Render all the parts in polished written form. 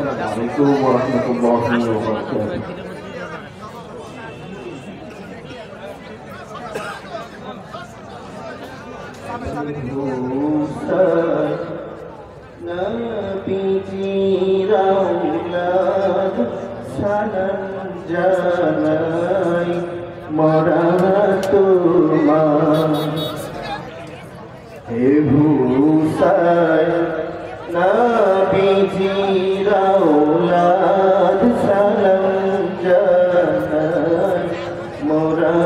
عليكم ورحمة الله وبركاته. সালাম জানাই মোরা তোমার হে হুসাইন নবীজির আওলাদ সালাম জানাই মোরা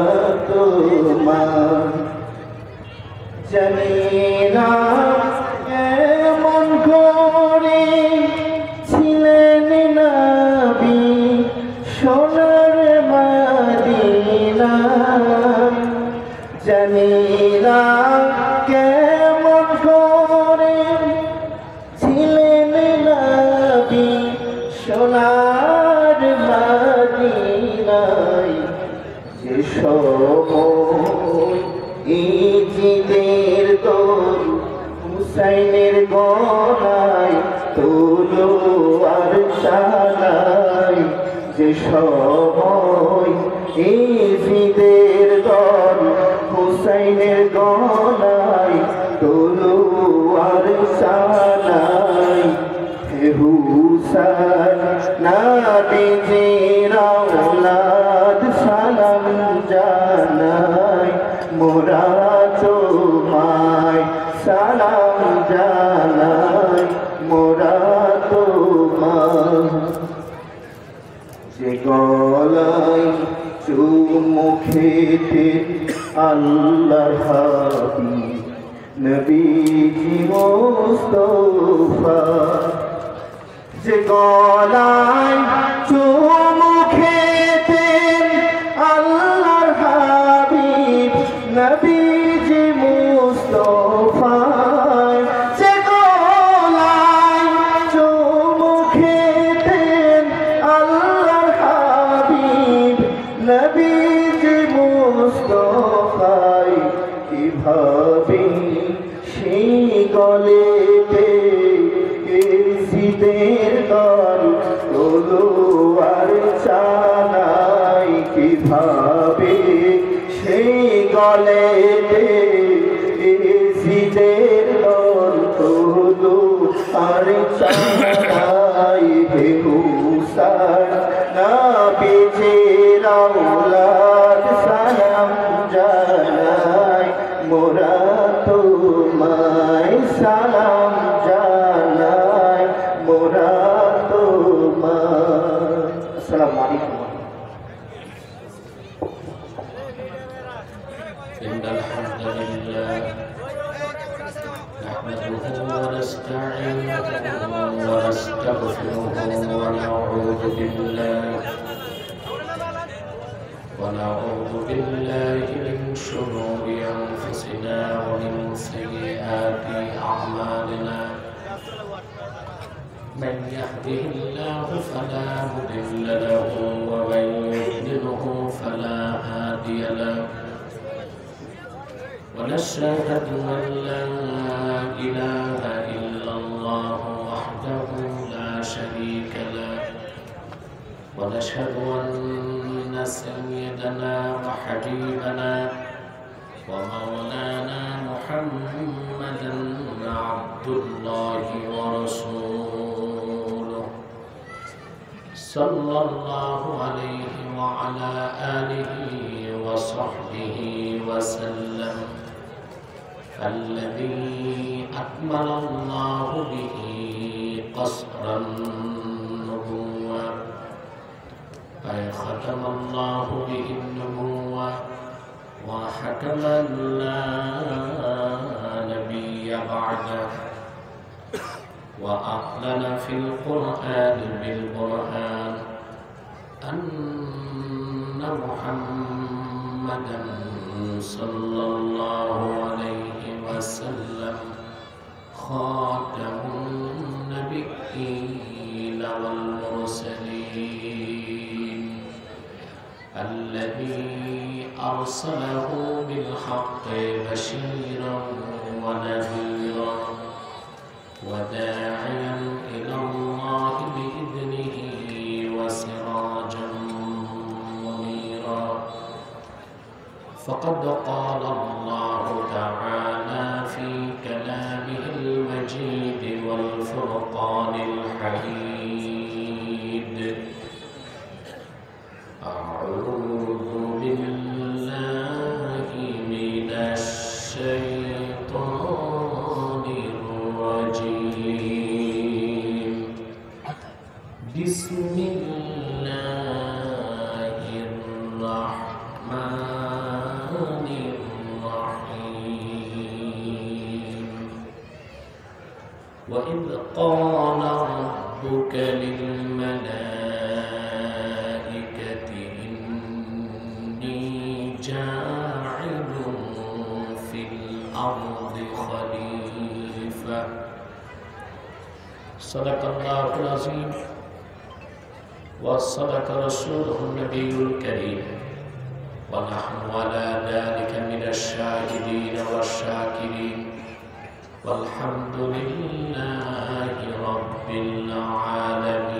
তোমার জানিনা এমন করে ছিলেন নবী সোনার মদিনা জানিনা কেমন করে ছিলেন নবী সোনার মদিনায় যে সময় ঈদের দোল হুসাইনের গলায় তলোয়ার চালায় যে সময় ঈদের দোল হুসাইনের গলায় তলোয়ার চালায় হে হুসাইন নবীজির আওলাদ সালাম জানাই মোরা তোমায় সালাম জানাই মোরা তোমায় যে গলায় চুমু খেতে আল্লাহর হাবিব নবীজি মুস্তাফা যে গলায় চুমু খেতে আল্লাহর হাবিব নবীজি মুস্তাফা যে গলায় চুমু খেতে আল্লাহর হাবিব নবীজি মুস্তাফা কিভাবে সেই গলেতে ঈদের দল তলোয়ার চালাই কিভাবে সেই গলেতে ঈদের দল তলোয়ার চালাই হে হুসাইন নবীজির আওলাদ সালাম জানাই মোরা তোমায় সালাম জানাই মোরা তোমায় আসসালামু আলাইকুম إن الحمد لله نحمده ونستعينه ونستغفره ونعوذ بالله من شرور أنفسنا ومن سيئات أعمالنا من يهده الله فلا مضل له ومن يضلله فلا هادي له ونشهد أن لا إله إلا الله وحده لا شريك له ونشهد أن سيدنا وحبيبنا ومولانا محمدا عبد الله ورسوله صلى الله عليه وعلى آله وصحبه وسلم الذي أكمل الله به قصر النبوة أي ختم الله به النبوة وحكم لا نبي بعده وأعلن في القرآن بالبرهان أن محمدا صلى الله عليه وسلم خاتم النبيين والمرسلين الذي أرسله بالحق بشيرا ونذيرا وداعيا إلى الله بإذنه فقد قال الله تعالى في كلامه المجيد والفرقان الحميد أعوذ بالله من الشيطان الرجيم بسم الله الرحمن الرحيم وإذ قال ربك للملائكة إني جاعل في الأرض خليفة صدق الله العظيم وصدق رسوله النبي الكريم ونحن على ذلك من الشاهدين والشاكرين والحمد لله رب العالمين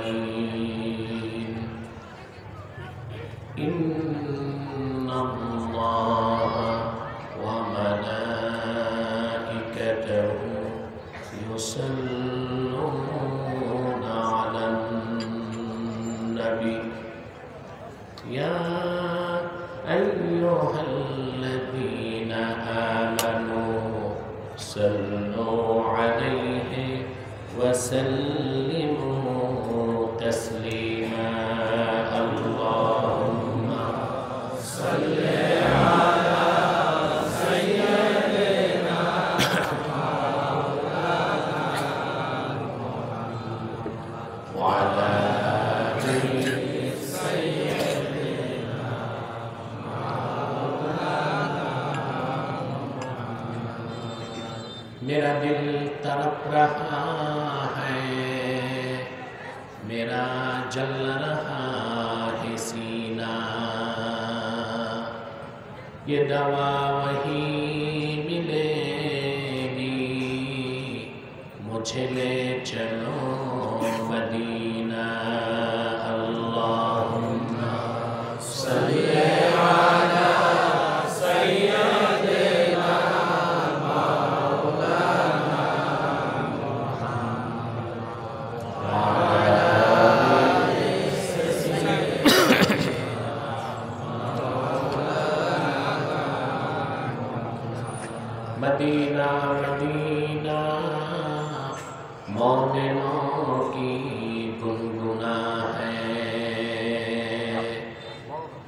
إن الله وملائكته يصلون على النبي يا أيها الذين آمنوا صلوا عليه وسلموا تسليما اللهم صل على سيدنا وعلى آله मेरा दिल तड़प रहा है मेरा जल रहा है सीना ये दवा वही मिलेगी मुझे ले चलो मदीना अल्लाहुम्मा सल्ली अला सय्यिदिना मदीना मदीना मोमिनों की गुनगुना है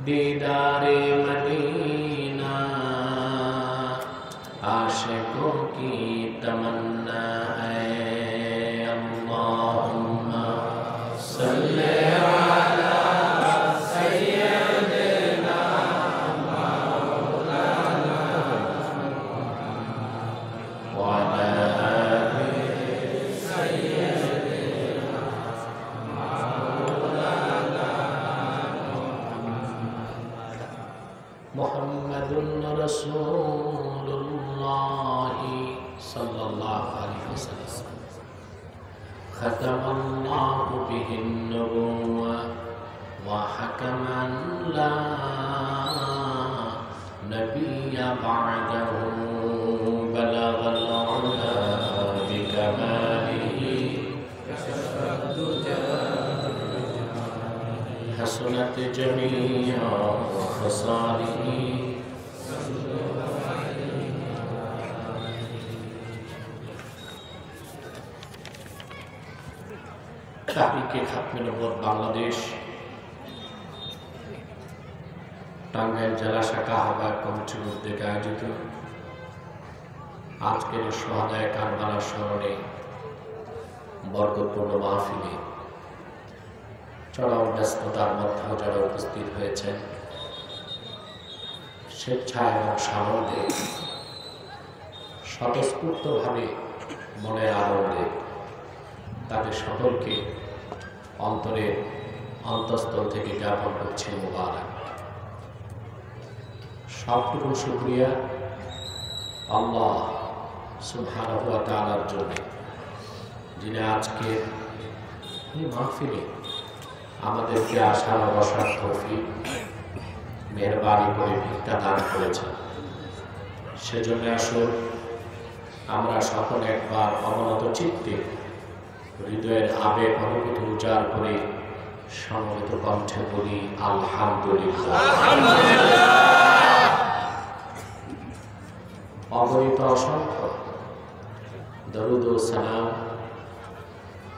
दीदारे मदीना आशिकों की तमन्ना है अल्लाहुम्मा सल्ली अला सय्यिदिना وعلى آل سيدنا محمد رسول الله صلى الله عليه وسلم ختم الله به النبوة وحكما لا نبي بعده بلغ العلا بكماله حسنت جميع خصاله তাহরিকে খাতমে নবুয়ত বাংলাদেশ টাঙ্গাইল জেলা শাখা আহ্বায়ক কমিটির উদ্যোগে আয়োজিত আজকের শহাদায়ে কারবালার স্মরণে বরকতপূর্ণ মাহফিলে চরম ব্যস্ততার মধ্যেও যারা উপস্থিত হয়েছেন স্বেচ্ছায় এবং সানন্দে স্বতঃস্ফূর্তভাবে মনের আনন্দে তাদের সকলকে অন্তরের অন্তঃস্থল থেকে জ্ঞাপন করছে মুবারক। সবটুকু শুকরিয়া আল্লাহ সুবহানাহু ওয়া তাআলার জন্য, যিনি আজকে এই মাহফিলে আমাদেরকে আসার বসার তৌফিক মেহেরবানি করে ভিক্ষা দান করেছেন। সেজন্য আসুন আমরা সকলে একবার অবনত চিত্তে হৃদয়ের আবেগ অনুভূতি উজাড় করে সমবেত কণ্ঠে বলি আলহামদুলিল্লাহ। অগণিত অসংখ্য দরুদ ও সালাম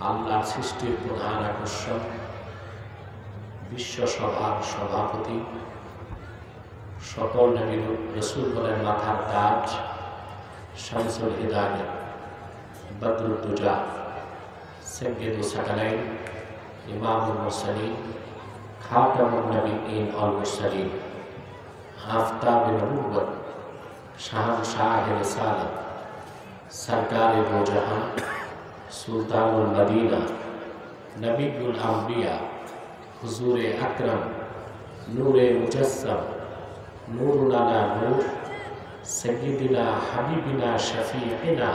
আল্লাহর সৃষ্টির প্রধান আকর্ষণ, বিশ্বসভার সভাপতি, সকল নবী রাসূল বলের মাথার তাজ, শামসুল হিদায়াত, বদরুদ্দুজা, সাইয়্যিদুস সাকালাইন, ইমামুল মুরসালিন, খাতামুন নবিয়্যিন ওয়াল মুরসালিন, আফতাবে নবুওয়াত, শাহনশাহে রিসালাত, সরকারে দো জাহান, সুলতানুল মদিনা, নবিয়ুল আম্বিয়া, হুজুরে আকরম, নূরে মুজাসসাম, নূরুল আলা নূর, সাইয়্যিদিনা হাবিবিনা শফিঈনা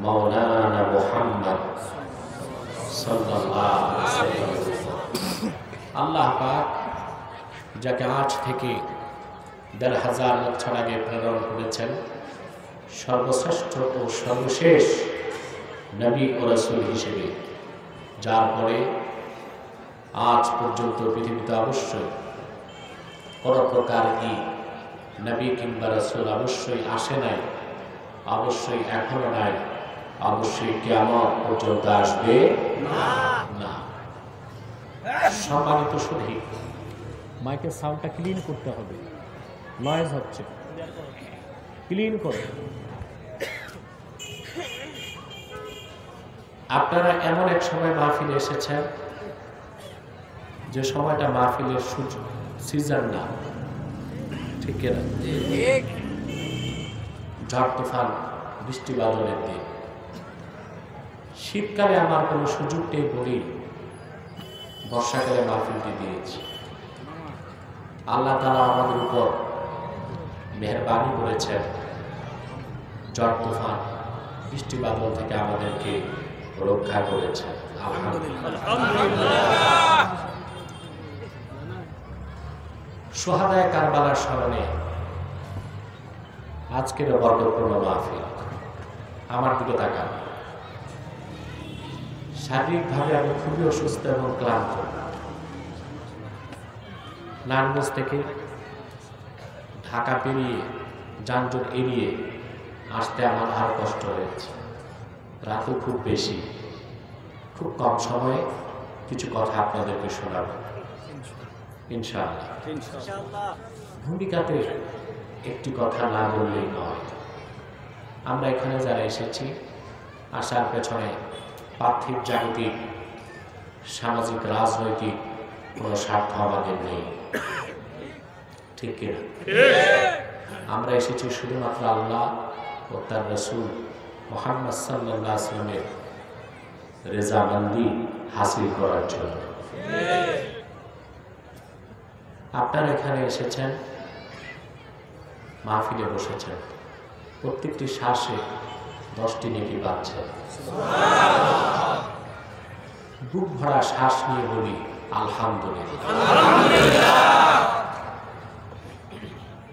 মাওলানা মুহাম্মদ সাল্লাল্লাহু আলাইহি ওয়াসাল্লাম। আল্লাহ পাক যাকে আজ থেকে ১,৫০০ বছর আগে প্রেরণ করেছেন সর্বশ্রেষ্ঠ ও সর্বশেষ নবী ও রাসূল হিসেবে, যার পরে আজ পর্যন্ত পৃথিবীতে অবশ্যই কোনো প্রকার কি নবী কিংবা রাসূল অবশ্যই আসে নাই, অবশ্যই এখনো নাই, অবশ্যই কিয়ামত পর্যন্ত আসবে না। সম্মানিত সুধী, মাইকের সাউন্ডটা ক্লিন করতে হবে, নয়েজ হচ্ছে, ক্লিন করো। আপনারা এমন এক সময় মাহফিলে এসেছেন যে সময়টা মাহফিলের সিজন না, ঠিক কিনা? ঝড় তুফান বৃষ্টি বাদলের দিন। শীতকালে আমার কোনো সুযোগ নেই বলি বর্ষাকালে মাহফিলটি দিয়েছি। আল্লাহ তাআলা আমাদের উপর মেহেরবানি করেছেন, ঝড় তুফান বৃষ্টি বাদল থেকে আমাদেরকে রক্ষা করেছেন। আলহামদুলিল্লাহ। শুহাদায়ে কারবালার স্মরণে আজকের বরকতপূর্ণ মাহফিল। আমার দিকে তাকান। শারীরিকভাবে আমি খুবই অসুস্থ এবং ক্লান্ত। নারায়ণগঞ্জ থেকে ঢাকা পেরিয়ে যানজট এড়িয়ে আসতে আমার আর কষ্ট হয়েছে। রাতও খুব বেশি। খুব কম সময়ে কিছু কথা আপনাদেরকে শোনাবো ইনশাআল্লাহ। ভূমিকাতে একটি কথা না বললেই নয়। আমরা এখানে যারা এসেছি, আসার পেছনে পার্থিব জাগতিক সামাজিক রাজনৈতিক কোনো স্বার্থ আমাদের নেই, ঠিক কিনা? আমরা এসেছি শুধুমাত্র আল্লাহ ও তার রাসূল মুহাম্মদ সাল্লাল্লাহু আলাইহি ওয়াসাল্লামের রেজামন্দি হাসিল করার জন্য। আপনারা এখানে এসেছেন, মাহফিলে বসেছেন, প্রত্যেকটি শ্বাসে 10টি নেকি পাচ্ছেন। বুক ভরা শ্বাস নিয়ে বলি আলহামদুলিল্লাহ।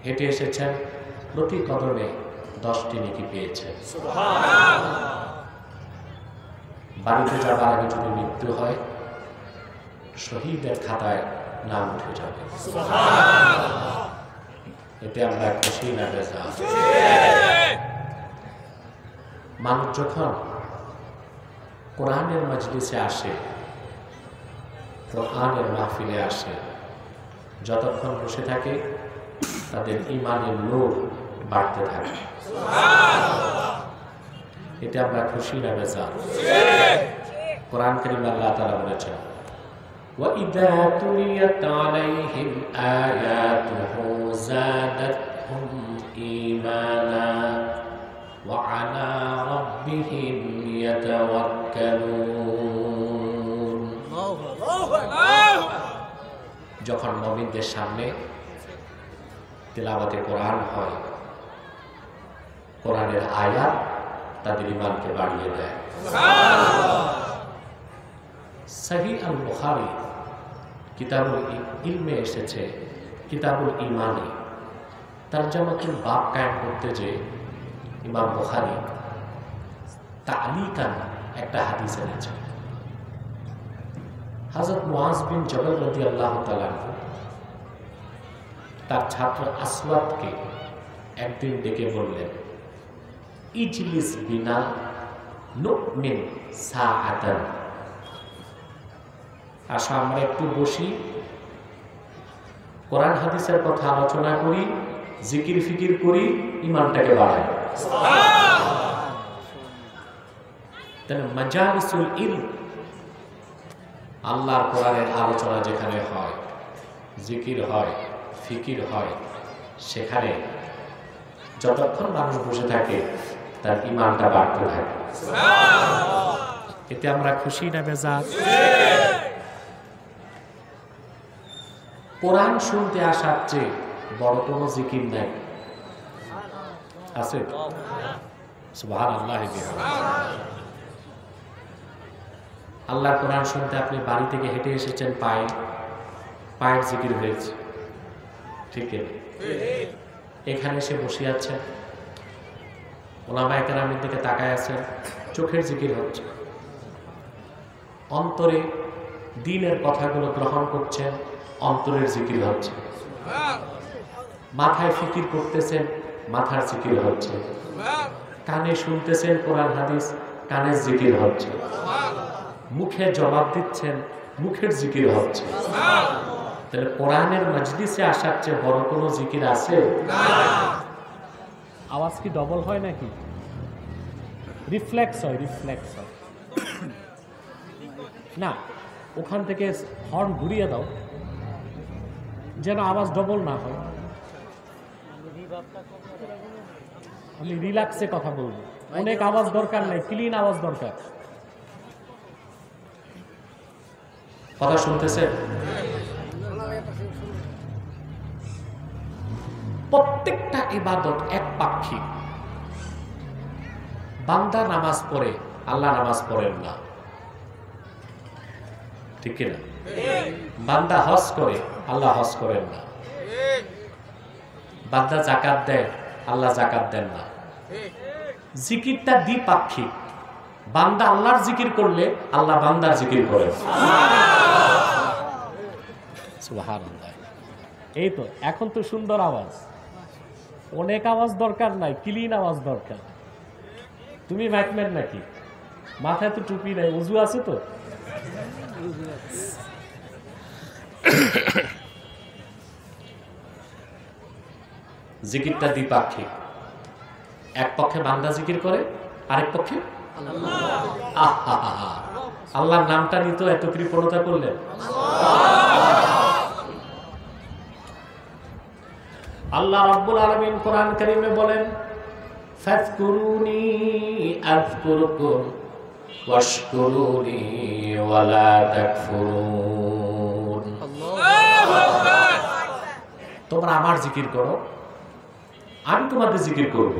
হেঁটে এসেছেন, প্রতি কদমে 10টি নেকি পেয়েছেন। বাড়িতে যাবার আগে যদি মৃত্যু হয়, শহীদের খাতায় নাম উঠে যাবে। এতে আমরা খুশি না বেজা? মানুষ যখন কোরআনের মজলিসে আসে, কোরআনের মাহফিলে আসে, যতক্ষণ বসে থাকে তাদের ঈমানের নূর বাড়তে থাকে। এতে আমরা খুশি না বেজা? কোরআন কারীম আল্লাহ তাআলা বলেছেন, وَإِذَا تُلِيَتْ عَلَيْهِمْ آيَاتُهُ زَادَتْهُمْ إِيمَانًا وَعَلَى رَبِّهِمْ يَتَوَكَّلُونَ। যখন মুমিনদের সামনে তিলাওয়াতে কোরআন হয়, কোরআনের আয়াত তাদের ঈমানকে বাড়িয়ে দেয়। সহিহ আল বুখারী কিতাবুল ইলমে এসেছে, কিতাবুল ইমানে তারজামাতুল বাব কায়েম করতে যে ইমাম বুখারী তালিকান একটা হাদিস এনেছেন। হযরত মুআজ বিন জবল রাদিয়াল্লাহু তাআলা আনহু তার ছাত্র আসওয়াদকে একদিন ডেকে বললেন, ইজলিস বিনা নুমিন সাআতান, আসো আমরা একটু বসি, কোরআন হাদিসের কথা আলোচনা করি, জিকির ফিকির করি, ইমানটাকে বাড়াই। তাহলে মাজালিসুল ইলম, আল্লাহর কোরআনের আলোচনা যেখানে হয়, জিকির হয়, ফিকির হয়, সেখানে যতক্ষণ মানুষ বসে থাকে তার ইমানটা বাড়তে থাকে। এতে আমরা খুশি না বেজার? কোরআন শুনতে আসার চেয়ে বড় কোনো জিকির নাই, আছে? সুবহানাল্লাহ। আল্লাহর কোরআন শুনতে আপনি বাড়ি থেকে হেঁটে এসেছেন, পায়ের জিকির হয়েছে, ঠিক আছে? এখানে এসে বসে আছেন, উলামায়ে কেরামের দিকে তাকায় আছেন, চোখের জিকির হচ্ছে, অন্তরে দ্বীনের কথাগুলো গ্রহণ করছেন, অন্তরের জিকির হচ্ছে, মাথায় ফিকির করতেছেন, মাথার জিকির হচ্ছে, কানে শুনতেছেন কোরআন হাদিস, কানের জিকির হচ্ছে, মুখে জবাব দিচ্ছেন, মুখের জিকির হচ্ছে। তাহলে কোরআনের মজলিসে আসার চেয়ে বড় কোনো জিকির আছে? আওয়াজ কি ডবল হয় নাকি? রিফ্লেক্স হয়, রিফ্লেক্স হয় না। ওখান থেকে হর্ন ঘুরিয়ে দাও যেন আওয়াজ ডবল না হয়। আমি রিল্যাক্সে কথা বলবো, অনেক আওয়াজ দরকার নাই, ক্লিন আওয়াজ দরকার। কথা শুনতেছেন? প্রত্যেকটা ইবাদত এক পাক্ষিক। বান্দা নামাজ পড়ে, আল্লাহ নামাজ পড়েন না, ঠিক কিনা? বান্দা হজ করে, আল্লাহ হজ করেন না। বান্দা যাকাত দেয়, আল্লাহ যাকাত দেন না। জিকিরটা দ্বিপাক্ষিক। বান্দা আল্লাহর জিকির করলে আল্লাহ বান্দার জিকির করেন। সুবহানাল্লাহ। এই তো এখন তো সুন্দর আওয়াজ, অনেক আওয়াজ দরকার নাই, ক্লিন আওয়াজ দরকার। তুমি ম্যাকম্যান নাকি? মাথায় তো টুপি নাই, উজু আছে তো? জিকিরটা দ্বিপাক্ষিক। এক পক্ষে বান্দা জিকির করে, আরেক পক্ষে আল্লাহর নামটা নিত, এত কৃপণতা করলেন। আল্লাহ রাব্বুল আলামিন কোরআন কারীমে বলেন, ফাযকুরুনি আযকুরকুম ওয়াশকুরুনি ওয়ালা তাকফুরুন। তোমরা আমার জিকির করো, আমি তোমাদের জিকির করব।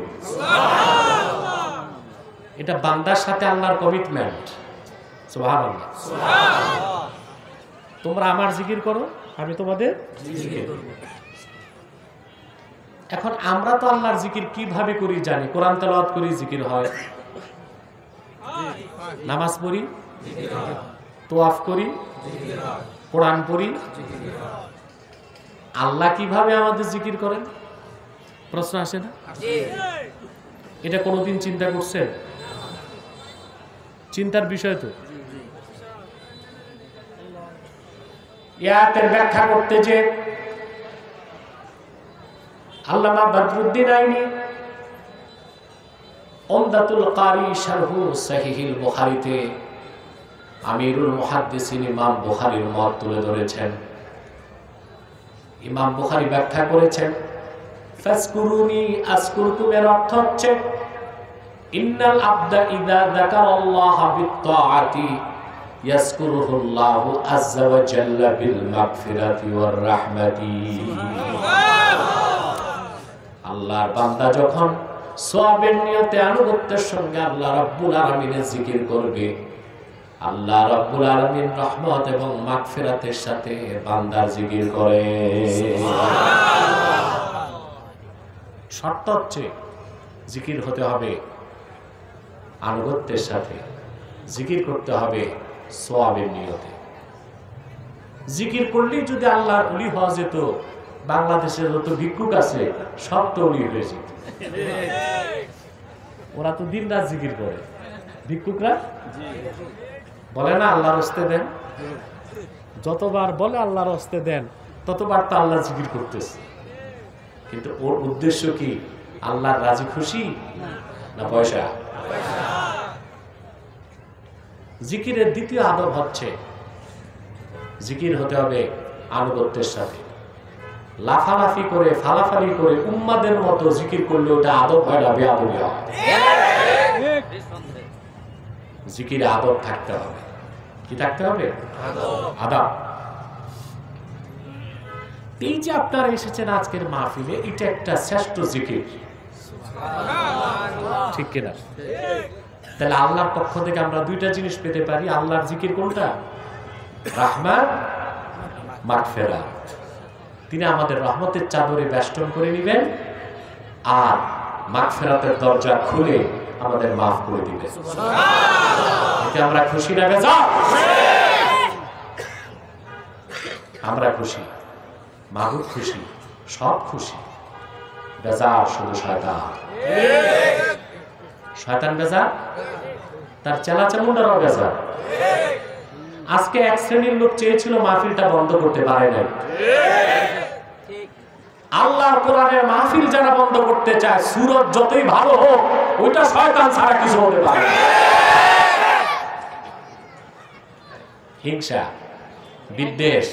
এটা বান্দার সাথে আল্লাহর কমিটমেন্ট। সুবহানাল্লাহ। তোমরা আমার জিকির করো, আমি তোমাদের জিকির করব। এখন আমরা তো আল্লাহর জিকির কিভাবে করি জানি। কোরআন তেলাওয়াত করি, জিকির হয়। নামাজ পড়ি, তোয়াফ করি, কোরআন পড়ি। আল্লাহ কিভাবে আমাদের জিকির করেন? প্রশ্ন আসে না? এটা কোনোদিন চিন্তা করছেন? চিন্তার বিষয় তো। ইয়াতের ব্যাখ্যা করতে যে আল্লামা বদরুদ্দিন আইনি উমদাতুল কারি শারহু সহিহুল বুখারীতে আমিরুল মুহাদ্দিসিন ইমাম বুখারীর মত তুলে ধরেছেন। ইমাম বুখারী ব্যাখ্যা করেছেন, ফাজকুরুনি আযকুরকুম এর অর্থ হচ্ছে ইন্নাল আবদা ইযা যাকারাল্লাহা বিত্তাআতি ইয়াযকুরুহুল্লাহু আযজা ওয়া জাল্লা বিল মাগফিরাতি ওয়ার রাহমাতি। আল্লাহর বান্দা যখন সওয়াবের নিয়তে আনুগত্যের সঙ্গে আল্লাহ রাব্বুল আলামিনের জিকির করবে, আল্লাহ রাব্বুল আলামিন রহমত এবং মাগফিরাতের সাথে বান্দার জিকির করে। শর্ত হচ্ছে জিকির হতে হবে আনুগত্যের সাথে, জিকির করতে হবে সওয়াবের নিয়তে। জিকির করলেই যদি আল্লাহর ওলি হওয়া যেত, বাংলাদেশে যত ভিক্ষুক আছে সব তো ওলি হয়ে যেত। ওরা তো দিন রাত জিকির করে, ভিক্ষুকরা বলে না আল্লাহর হস্তে দেন, যতবার বলে আল্লাহর হস্তে দেন ততবার তো আল্লাহ জিকির করতেছে। কিন্তু ওর উদ্দেশ্য কি? আল্লাহর রাজি খুশি না পয়সা? জিকিরের দ্বিতীয় আদব হচ্ছে জিকির হতে হবে আনুগত্যের সাথে। লাফালাফি করে ফালাফালি করে উম্মাদের মতো জিকির করলে ওটা আদব হয় না, বেআদবি হয়। জিকিরে আদব থাকতে হবে। কি থাকতে হবে? আদব। এই যে আপনারা এসেছেন আজকের মাহফিলে, এটা একটা শ্রেষ্ঠ জিকির, ঠিক কিনা? তাহলে আল্লাহর পক্ষ থেকে আমরা দুইটা জিনিস পেতে পারি। আল্লাহর জিকির কোনটা? রাহমাত, মাগফিরাত। তিনি আমাদের রহমতের চাদরে বেষ্টন করে নেবেন আর মাগফিরাতের দরজা খুলে আমাদের মাফ করে দিবেন। এতে আমরা খুশি না বেজার? আমরা খুশি, মাহবুব খুশি, সব খুশি। বেজার শুধু শয়তান। শয়তান বেজার, তার চেলা চামুন্ডারাও বেজার। আজকে এক শ্রেণীর লোক চেয়েছিল মাহফিলটা বন্ধ করতে পারে নাই। আল্লাহর কোরআনের মাহফিল যারা বন্ধ করতে চায়, সুরত যতই ভালো হোক, ওইটা শয়তান ছাড়া কিছু হতে পারে না। হিংসা, বিদ্বেষ।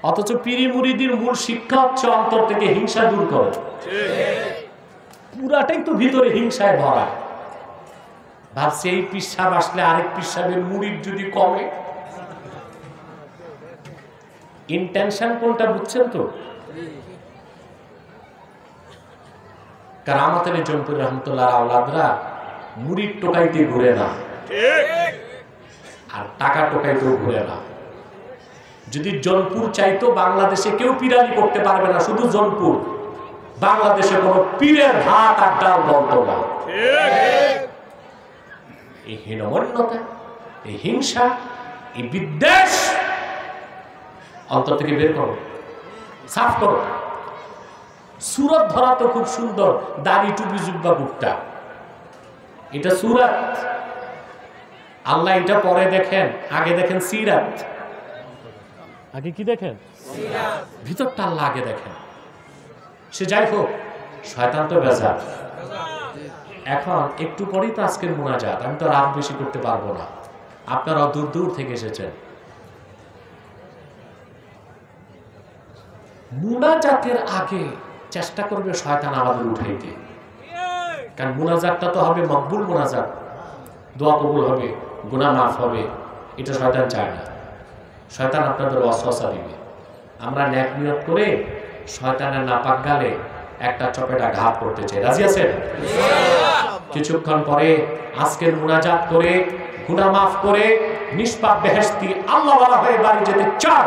অথচ পীরি মুরিদির মূল শিক্ষা হচ্ছে অন্তর থেকে হিংসা দূর করো। পুরাটাই তো ভিতরে হিংসায় ভরা। ভাবছি এই পিসাব আসলে আরেক পিসাবের মুরিদ যদি কমে। ইন্টেনশন কোনটা বুঝছেন তো? কারামাতের জনপুর রহমতুল্লাহ আওলাদরা মুরিদ টোকাইতে ঘুরে না, আর টাকা টোকাইতেও ঘুরে না। যদি জনপুর চাইতো, বাংলাদেশে কেউ পিরানি করতে পারবে না, শুধু জনপুর। বাংলাদেশে কোন পীরের ভাত আর ডাল বলতো না। এই হীনমন্যতা, এই হিংসা, এই বিদ্বেষ অন্তর থেকে বের করো, সাফ করো। সুরত ধরা তো খুব সুন্দর, দাড়ি টুপি জুব্বা বুকটা, এটা সুরাত। আল্লাহ এটা পরে দেখেন, আগে দেখেন সিরাত। আগে কি দেখেন? ভিতরটা আল্লাহ আগে দেখেন। সে যাই হোক, শয়তান তো বেজার। এখন একটু পরেই তো আজকের মুনাজাত, আমি তো রাত বেশি করতে পারবো না। আপনারাও দূর দূর থেকে এসেছেন। মুনাজাতের আগে চেষ্টা করবে শয়তান আমাদের উঠাইতে, কারণ মুনাজাতটা তো হবে মকবুল মুনাজাত, দোয়া কবুল হবে, গুনাহ মাফ হবে। এটা শয়তান চায় না। শয়তান আপনাদের ওয়াসওয়াসা দিবে। আমরা নেক নিয়ত করে শয়তানের নাপাক গালে একটা চপেটা ঘাত করতে চাই। রাজি আছেন? কিছুক্ষণ পরে আজকের মুনাজাত করে গুনাহ মাফ করে নিষ্পাপ বেহেশতি আল্লাহ ওয়ালা হয়ে বাড়ি যেতে চান?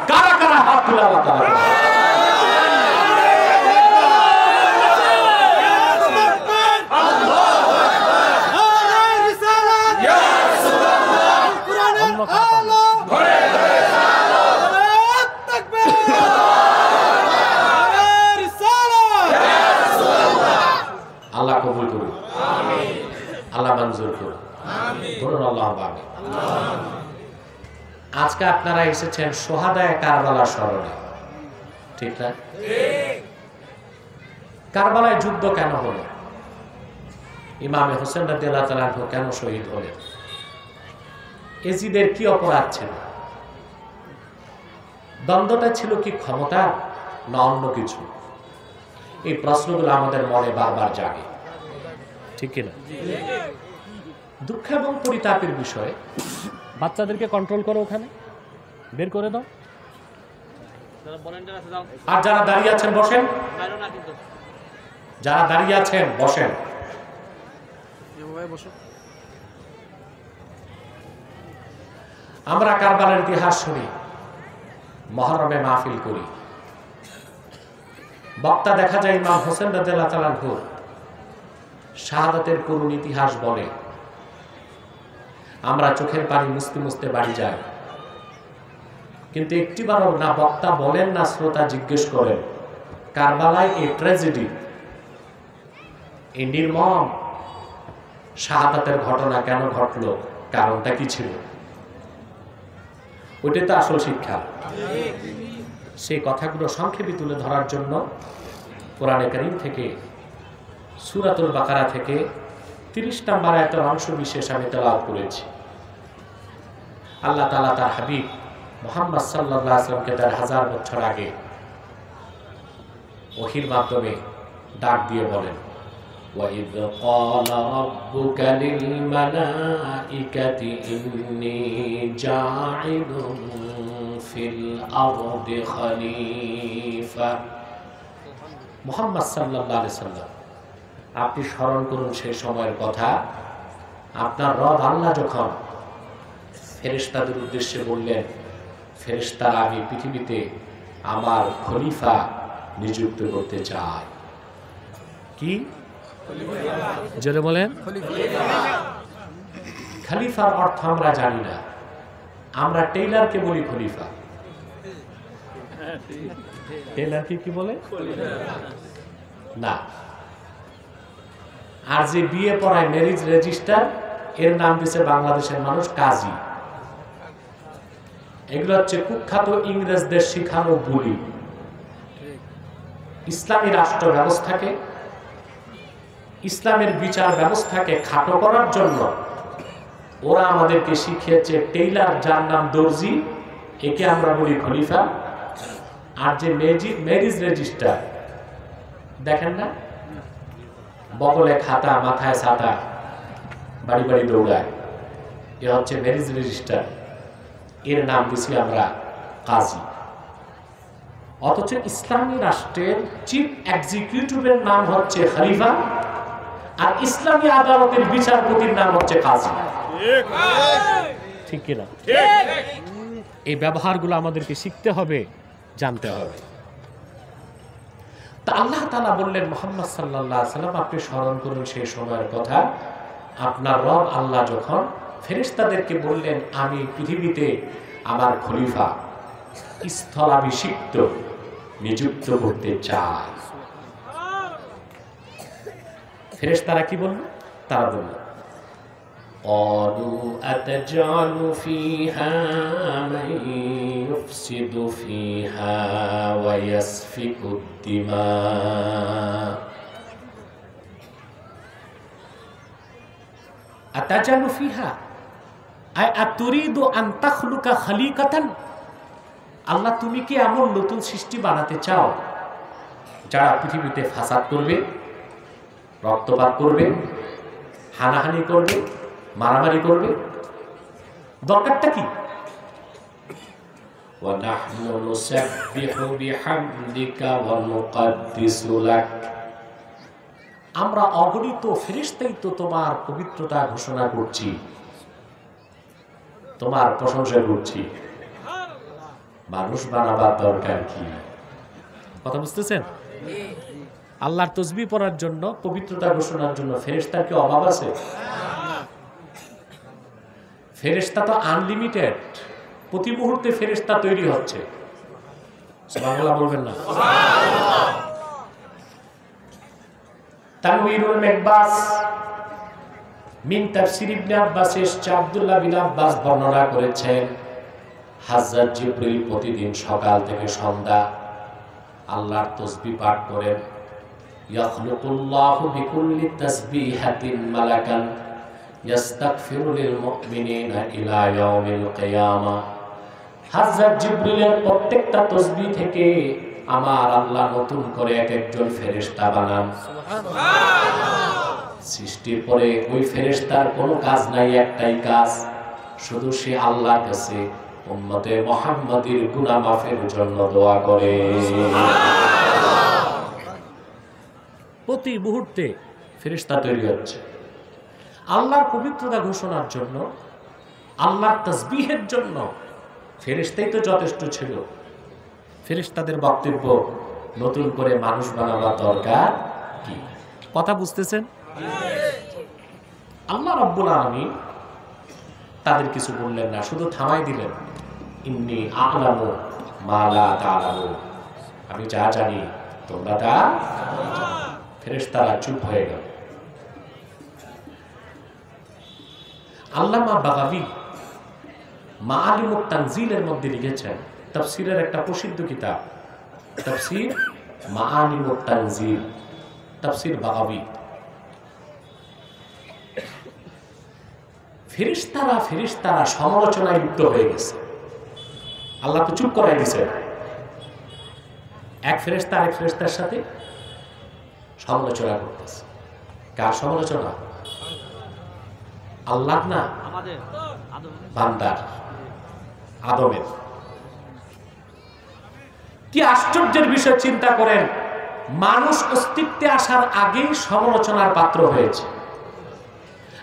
কারা কারা হাত তুলে আল্লাহ তাআলা আল্লাহ কবুল করুন, আল্লাহ মঞ্জুর করুন, বলুন আল্লাহ আমিন। আজকে আপনারা এসেছেন সোহাদায়ে কারবালার স্মরণে, ঠিক না? কারবালায় যুদ্ধ কেন হলো? ইমামে হোসেন রাদিয়াল্লাহু তাআলা আনহু কেন শহীদ হলেন? এজিদের কি অপরাধ ছিল? দ্বন্দ্বটা ছিল কি ক্ষমতা না অন্য কিছু? এই প্রশ্নগুলো আমাদের মনে বারবার জাগে, ঠিক কিনা? দুঃখ এবং পরিতাপের বিষয়। বাচ্চাদেরকে কন্ট্রোল করো, ওখানে বের করে দাও। আর যারা দাঁড়িয়ে আছেন বসেন, যারা দাঁড়িয়ে আছেন বসেন। আমরা কারবালার ইতিহাস শুনি, মহরমে মাহফিল করি, বক্তা দেখা যায় ইমাম হোসেন রাদিয়াল্লাহু তাআলা আনহু শাহাদাতের করুণ ইতিহাস বলে। আমরা চোখের পানি মুছতে মুছতে বাড়ি যাই, কিন্তু একটিবারও না বক্তা বলেন না শ্রোতা জিজ্ঞেস করেন কারবালায় এই ট্র্যাজেডি, এই নির্মম শাহাদাতের ঘটনা কেন ঘটলো, কারণটা কি ছিল। ওইটাই তো আসল শিক্ষা। সেই কথাগুলো সংক্ষেপে তুলে ধরার জন্য কোরআনে কারীম থেকে সূরাতুল বাকারা থেকে 30 নম্বর আয়াতের অংশ বিশেষ আমি তেলাওয়াত করেছি। আল্লাহ তাআলা তার হাবিব মুহাম্মদ সাল্লাল্লাহু আলাইহি ওয়াসাল্লামকে 1000 বছর আগে ওহীর মাধ্যমে ডাক দিয়ে বলেন, وَإِذْ قَالَ رَبُّكَ لِلْمَلَائِكَةِ إِنِّي جَاعِلٌ فِي الْأَرْضِ خَلِيفَةً। মুহাম্মদ সাল্লাল্লাহু আলাইহি ওয়াসাল্লাম, আপনি স্মরণ করুন সেই সময়ের কথা, আপনার রব আল্লাহ যখন ফেরেশতাদের উদ্দেশ্যে বললেন, ফেরেশতারা আমি পৃথিবীতে আমার খলিফা নিযুক্ত করতে চাই। কি জোরে বলেন? খলিফার অর্থ আমরা জানি না, আমরা টেইলারকে বলি খলিফা। টেইলারকে কি বলে? না। আর যে বিয়ে পড়ায় ম্যারেজ রেজিস্টার, এর নাম দিয়েছে বাংলাদেশের মানুষ কাজী। এগুলো হচ্ছে কুখ্যাত ইংরেজদের শিখানো বুলি। ইসলামী রাষ্ট্র ব্যবস্থাকে, ইসলামের বিচার ব্যবস্থাকে খাটো করার জন্য ওরা আমাদেরকে শিখিয়েছে টেইলার, যার নাম দর্জি, একে আমরা বলি খলিফা। আর যে ম্যারেজ রেজিস্টার দেখেন না, বগলে খাতা, মাথায় ছাতা, বাড়ি বাড়ি দৌড়ায়, এ হচ্ছে ম্যারেজ রেজিস্টার, এর নাম দিছি আমরা কাজী। অথচ ইসলামী রাষ্ট্রের চিফ এক্সিকিউটিভের নাম হচ্ছে খলিফা, আর ইসলামী আদালতের বিচারপতির নাম হচ্ছে কাজী। ঠিক কিনা? এই ব্যবহারগুলো আমাদেরকে শিখতে হবে, জানতে হবে। তা আল্লাহ তাআলা বললেন মুহাম্মদ সাল্লাল্লাহু আলাইহি ওয়াসাল্লাম, আপনি স্মরণ করুন সেই সময়ের কথা, আপনার রব আল্লাহ যখন ফেরেশতাদেরকে বললেন আমি পৃথিবীতে আমার খলিফা স্থলাভিষিক্ত নিযুক্ত করতে চাই। ফেরেশতারা কি বলল? তারা বলল قالوا أتجعل فيها من يفسد فيها ويسفك الدماء أتجعل فيها أي أتريد أن تخلق خليقة। আল্লাহ, তুমি কি এমন নতুন সৃষ্টি বানাতে চাও যারা পৃথিবীতে ফাসাদ করবে, রক্তপাত করবে, হানাহানি করবে, মারামারি করবে? দরকারটা কি? আমরা অগণিত ফেরেশতাই তো তোমার পবিত্রতা ঘোষণা করছি, তোমার প্রশংসা করছি, মানুষ বানাবার দরকার কি? কথা বুঝতেছেন? আল্লাহর তসবিহ পড়ার জন্য, পবিত্রতা ঘোষণার জন্য ফেরেশতার কি অভাব আছে? ফেরেশতা তো আনলিমিটেড, প্রতি মুহূর্তে ফেরেশতা তৈরি হচ্ছে। সুবহানাল্লাহ বলবেন না? তানওয়ীরুল মিকবাস মিন তাফসীর ইবনে আব্বাস এসছে, আব্দুল্লাহ বিন আব্বাস বর্ণনা করেছেন হযরত জিবরিল প্রতিদিন সকাল থেকে সন্ধ্যা আল্লাহর তাসবিহ পাঠ করেন। ইয়াখলুকুল্লাহু বিকুল্লি তাসবিহাতিন মালাকান ইস্তাগফিরু লিল মুমিনিনা ইলা ইয়াউমিল কিয়ামা। হযরত জিবরিলের প্রত্যেকটা তাসবিহ থেকে আমার আল্লাহ নতুন করে এক একজন ফেরেশতা বানান। সুবহানাল্লাহ। সৃষ্টির পরে ওই ফেরেশতার কোনো কাজ নাই, একটাই কাজ, শুধু সে আল্লাহর কাছে উম্মতে মুহাম্মাদীর গুনাহ মাফের জন্য দোয়া করে। প্রতি মুহূর্তে ফেরেশতা তৈরি হচ্ছে আল্লাহর পবিত্রতা ঘোষণার জন্য। আল্লাহর তাসবিহের জন্য ফেরেশতাই তো যথেষ্ট ছিল। ফেরেশতাদের বক্তব্য নতুন করে মানুষ বানাবার দরকার কি? কথা বুঝতেছেন? আল্লাহ রাব্বুল আলামিন তাদের কিছু বললেন না, শুধু থামাই দিলেন, ইন্নী আ'লামু মা লা তা'লামুন, আমি যা জানি তোমরা তা। ফেরেশতারা চুপ হয়ে গেল। আল্লামা বাগাবী মাআলিমুত তানজিলের মধ্যে লিখেছেন, তাফসীরের একটা প্রসিদ্ধ কিতাব, তাফসীর মাআলিমুত তানজিল, তাফসীর বাগাবী। ফেরেশতারা সমালোচনায় লিপ্ত হয়ে গেছে। আল্লাহ তো চুপ করাই দিছে। এক ফেরেশতা আরেক ফেরেশতার সাথে সমালোচনা করতেছে। কার সমালোচনা? আল্লাহ না, বান্দার, আদমের। কি আশ্চর্যের বিষয় চিন্তা করেন, মানুষ অস্তিত্বে আসার আগেই সমালোচনার পাত্র হয়েছে,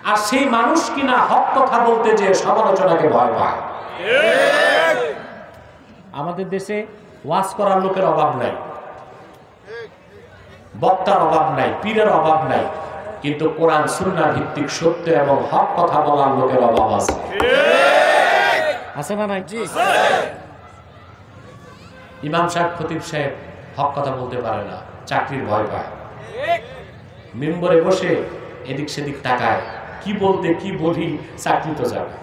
আর সেই মানুষ কিনা হক কথা বলতে যে সমালোচনাকে ভয় পায়। আমাদের দেশে ওয়াজ করার লোকের অভাব নাই, বক্তার অভাব নাই, পীরের অভাব নাই, কিন্তু কোরআন সুন্নাহ ভিত্তিক সত্য এবং হক কথা বলার লোকের অভাব আছে। আছে না নাই? ইমাম সাহেব, খতিব সাহেব হক কথা বলতে পারে না, চাকরির ভয় পায়। মিম্বরে বসে এদিক সেদিক তাকায়, কি বলতে কি বলি, চাকরি তো যাবে।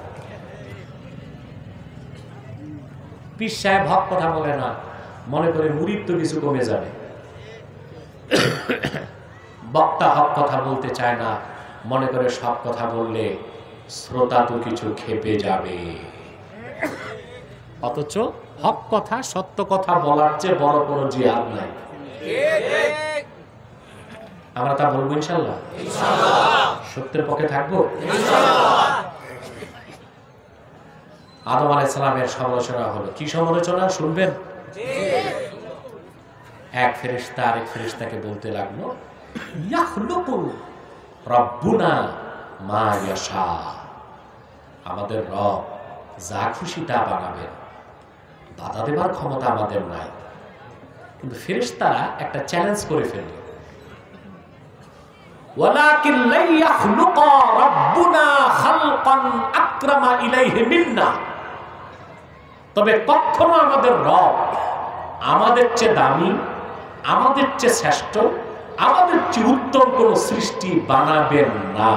পীর সাহেব হক কথা বলে না, মনে করে মুরিদ তো কিছু কমে যাবে। বক্তা হক কথা বলতে চায় না, মনে করে সব কথা বললে শ্রোতা তো কিছু খেপে যাবে। অথচ হক কথা, সত্য কথা বলার চেয়ে বড় কোনো জিহাদ নাই। আমরা তা বলবো ইনশাআল্লাহ। সত্যের পক্ষে থাকবো। আদম আলাইহিস সালামের সমালোচনা হলো। কি সমালোচনা শুনবেন? এক ফেরেশতা আরেক ফেরেশতাকে বলতে লাগলো, ইয়াখলুকু রাব্বুনা মা ইয়াশা, আমাদের রব যা খুশি তা বানাবেন, বাধা দেবার ক্ষমতা আমাদের নাই। কিন্তু ফেরেশতারা একটা চ্যালেঞ্জ করে ফেলল, ওয়ালাকিন লা ইয়াখলুকা রাব্বুনা খালকান আকরামা ইলাইহি মিন্না, তবে কখনো আমাদের রব আমাদের চেয়ে দামি, আমাদের চেয়ে শ্রেষ্ঠ, আমাদের চেয়ে উত্তম কোন সৃষ্টি বানাবেন না।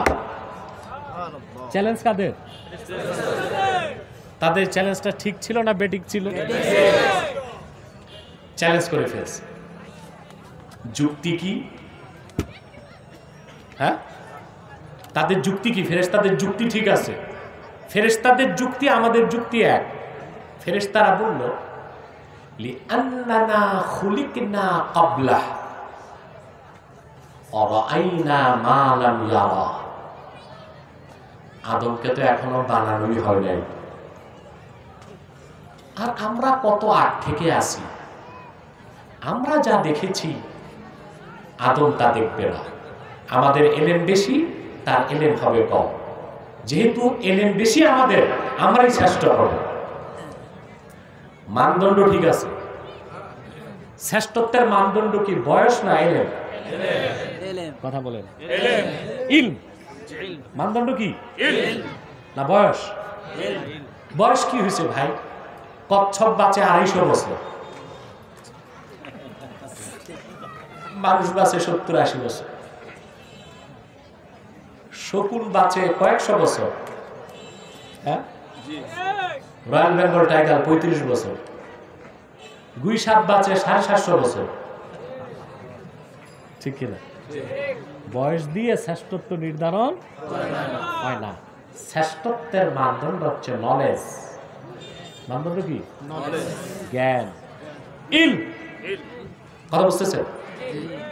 চ্যালেঞ্জ কাদের? তাদের চ্যালেঞ্জটা ঠিক ছিল না বেঠিক ছিল? চ্যালেঞ্জ করে ফেলছে। যুক্তি কি? হ্যাঁ, তাদের যুক্তি কি? ফেরেশতাদের যুক্তি ঠিক আছে, ফেরেশতাদের যুক্তি আমাদের যুক্তি এক। ফেরেশতারা বলল, লিআন্নানা খুলিকনা ক্বাবলাহ ওয়া রাআইনা মা লাম ইয়ারা, আদমকে তো এখনো বানানোই হয় নাই, আর আমরা কত আগ থেকে আসি, আমরা যা দেখেছি আদম তা দেখবে না। আমাদের এলেম বেশি, তার এলেম হবে কম। যেহেতু এলেম বেশি আমাদের, আমরাই শ্রেষ্ঠ হব। মানদণ্ড ঠিক আছে। শ্রেষ্ঠত্বের মানদণ্ড কি বয়স না এলেম? কথা বলেন। ইলম। মানদণ্ড কি? না বয়স? বয়স কি হয়েছে ভাই? কচ্ছপ বাঁচে 250 বছর, মানুষ বাঁচে 70-80 বছর, শকুন বাঁচে কয়েকশো বছর। হ্যাঁ, রয়্যাল বেঙ্গল টাইগার 35 বছর, গুই সাপ বাঁচে 750 বছর। ঠিক কিনা? বয়স দিয়ে শ্রেষ্ঠত্ব নির্ধারণ হয় না। শ্রেষ্ঠত্বের মানদণ্ড হচ্ছে নলেজ। মানদণ্ড কি? জ্ঞান, ইল। কথা বুঝতেছেন?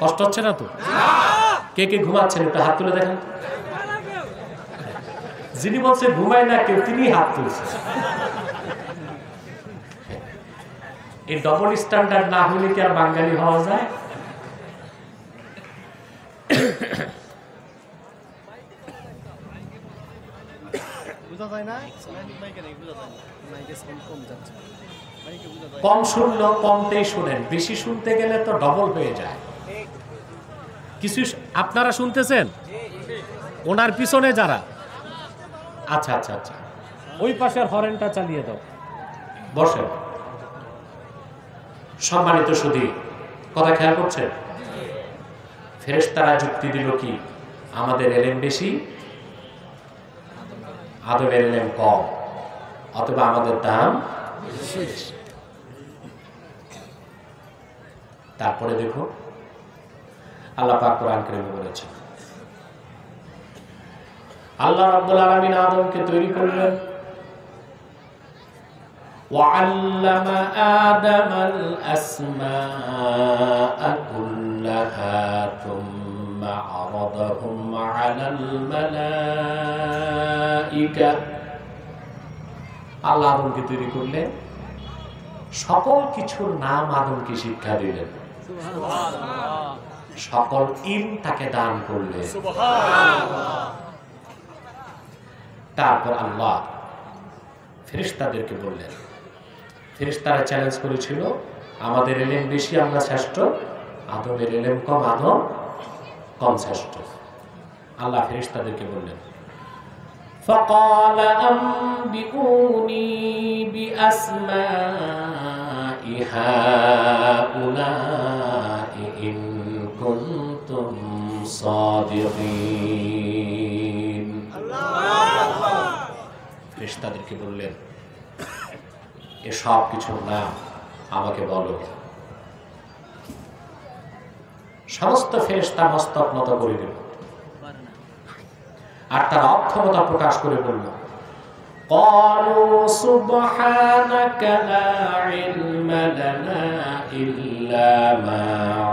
কষ্ট হচ্ছে না তো? কে কে ঘুমাচ্ছেন একটু হাত তুলে দেখেন। যিনি বলছে ঘুমায় না কেউ, তিনি হাত তুলছে। এই ডবল স্ট্যান্ডার্ড না হলে কি আর বাঙালি হওয়া যায়? কম শুনলেও কমতেই শুনেন, বেশি শুনতে গেলে তো ডবল হয়ে যায়। কিছু আপনারা শুনতেছেন ওনার পিছনে যারা, আচ্ছা আচ্ছা আচ্ছা, ওই পাশের হরেনটা চালিয়ে দাও, বসেন। সম্মানিত সুধী, কথা খেয়াল করছেন? ফেরেশতারা যুক্তি দিল কি, আমাদের এলেম বেশি, আদমের এলেম কম, অথবা আমাদের দাম বেশি। তারপরে দেখো আল্লাহ পাক কোরআন কারীমে বলেছেন, আল্লাহ রাব্বুল আলামিন আদমকে তৈরি করলেন, وعلم آدم الأسماء كلها ثم عرضهم على الملائكة। আল্লাহ আদমকে তৈরি করলেন, সকল কিছুর নাম আদমকে শিক্ষা দিলেন, সকল ইলম তাকে দান করলেন। তারপর আল্লাহ ফেরেশতাদেরকে বললেন, ফেরেশতারা চ্যালেঞ্জ করেছিল, আমাদের এলেম বেশি, আমরা শ্রেষ্ঠ, আদমের এলেম কম, আদম কম শ্রেষ্ঠ। আল্লাহ ফেরেশতাদেরকে বললেন, فقال أنبئوني بأسماء هؤلاء إن كنتم صادقين। ফেরেশতাদেরকে বললেন, এ সব কিছুর নাম আমাকে বলো। সমস্ত ফেরেশতা মস্তক নত করে দিল, আর তারা অক্ষমতা প্রকাশ করে বলল, قالوا سبحانك لا علم لنا إلا ما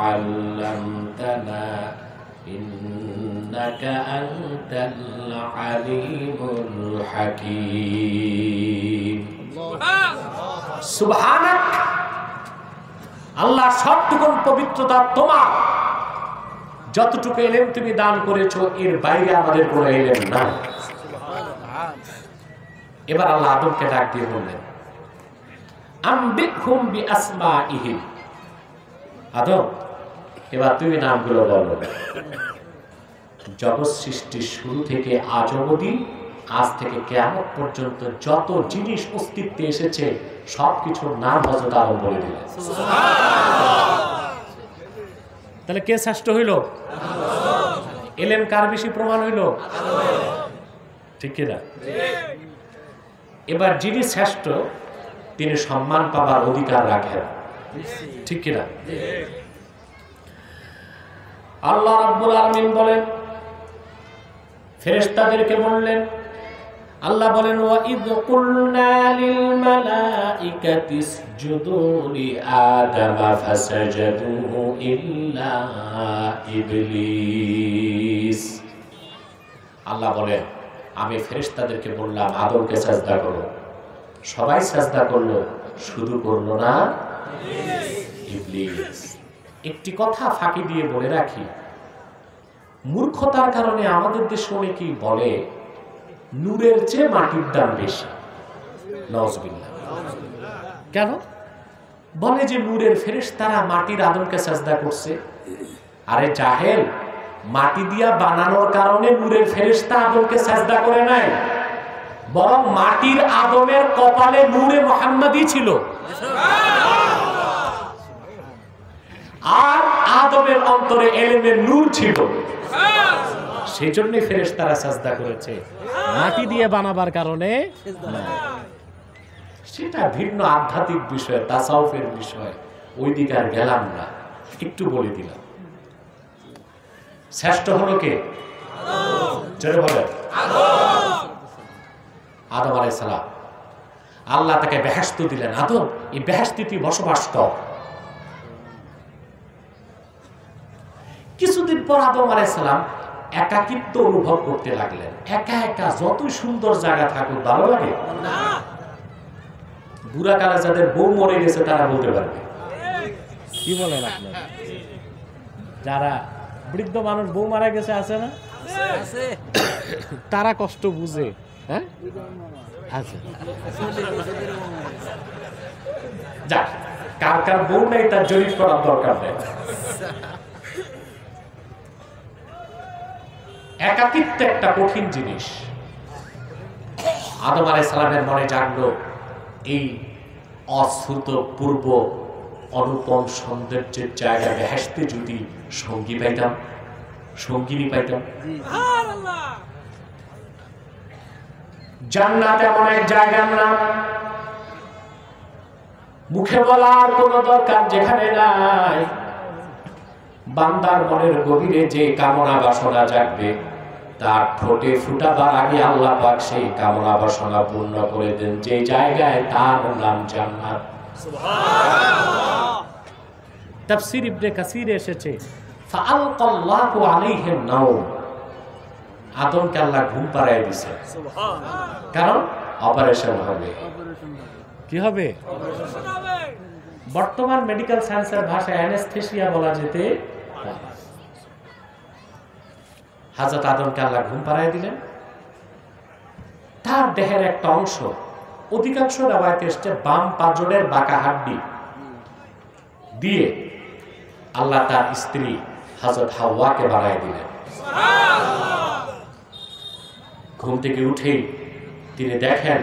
علمتنا إنك أنت العليم الحكيم। সুবহানাক, আল্লাহ সবটুকুন পবিত্রতা তোমার, যতটুকু ইলম তুমি দান করেছো এর বাইরে আমাদের কোনো ইলম নাই। এবার আল্লাহ আদমকে ডাক দিয়ে বললেন, আনবিহুম বিআসমাইহিম, আদম এবার তুমি নামগুলো বলো। জগৎ সৃষ্টির শুরু থেকে আজ অবধি, আজ থেকে কিয়ামত পর্যন্ত যত জিনিস অস্তিত্বে এসেছে সবকিছুর নাম হযরত আদম বলে দিলেন। তাহলে কে শ্রেষ্ঠ হইল? এলেম কার বেশি প্রমাণ হইল? ঠিক কিনা? এবার যিনি শ্রেষ্ঠ তিনি সম্মান পাবার অধিকার রাখেন, ঠিক কিনা? আল্লাহ রাব্বুল আলামিন বলেন, ফেরেশতাদেরকে বললেন, আল্লাহ বলেন, ওয়া ইয কুলনা লিল মালাইকাতি ইসজুদু লি আদামা ফাসাজাদু ইল্লা ইবলিস। আল্লাহ বলেন, আমি ফেরেশতাদেরকে বললাম আদমকে সাজদা করো, সবাই সাজদা করলো, শুধু করলো না ইবলিস। একটি কথা ফাঁকি দিয়ে বলে রাখি, মূর্খতার কারণে আমাদের দেশে অনেকেই বলে নূরের চেয়ে মাটির দাম বেশি। নাউজুবিল্লাহ। কেন বলে যে নূরের ফেরেশতারা মাটির আদমকে সাজদা করছে? আরে জাহেল, মাটি দিয়া বানানোর কারণে নূরের ফেরেশতা আদমকে সাজদা করে নাই, বরং মাটির আদমের কপালে নূরে মুহাম্মাদি ছিল, আর আদমের অন্তরে ইলমের নূর ছিল, সেই জন্যই ফেরেশতারা সাজদা করেছে, মাটি দিয়ে বানাবার কারণে। সেটা ভিন্ন আধ্যাত্মিক বিষয়, তাসাউফের বিষয়, ওই দিকে আর গেলাম না, একটু বলে দিলাম। শ্রেষ্ঠ হলো কে? জোরে বলেন। আদম আলাইহিস সালাম। আল্লাহ তাকে বেহেশত দিলেন, আদম এই বেহেশতে তুই বসবাস কর। কিছুদিন পর আদম আলাইহিস সালাম একাকিত্ব অনুভব করতে লাগলেন। একা একা যতই সুন্দর জায়গা থাকুক ভালো লাগে না। বুড়া কালে যাদের বউ মরে গেছে তারা বলতে পারবে। কি বলেন আপনারা? যারা বৃদ্ধ মানুষ বউ মারা গেছে আছে না, তারা কষ্ট বুঝে। হ্যাঁ আচ্ছা যাক, কার কার বউ নেই তার জরিপ করার দরকার নেই। একাকিত্ব একটা কঠিন জিনিস। আদম আলাইহিস সালামের মনে জাগলো এই অশ্রুত পূর্ব অনুপম সৌন্দর্যের জায়গা বেহেশতে যদি সঙ্গী পাইতাম, সঙ্গিনী পাইতাম। জান্নাত এমন এক জায়গার নাম মুখে বলার কোনো দরকার যেখানে নাই। বান্দার মনের গভীরে যে কামনা বাসনা জাগবে তার ঠোঁটে ফুটাবার আগে আল্লাহ পাক সেই কামনা বাসনা পূর্ণ করে দেন যে জায়গায়, তার নাম জান্নাত। সুবহানাল্লাহ। তাফসীর ইবনে কাসিরে এসেছে ফাআলকাল্লাহু আলাইহিম নাওম, আদমকে আল্লাহ ঘুম পাড়ায় দিয়েছে। সুবহানাল্লাহ। কারণ অপারেশন হবে। কি হবে? বর্তমান মেডিকেল সায়েন্সের ভাষায় অ্যানেস্থেসিয়া বলা যেতে পারে। হযরত আদমকে আল্লাহ ঘুম পাড়ায় দিলেন। তার দেহের একটা অংশ, অধিকাংশ রাওয়ায়াতে এসেছে বাম পাজরের বাঁকা হাড্ডি দিয়ে আল্লাহ তার স্ত্রী হযরত হাওয়াকে বানায় দিলেন। ঘুম থেকে উঠেই তিনি দেখেন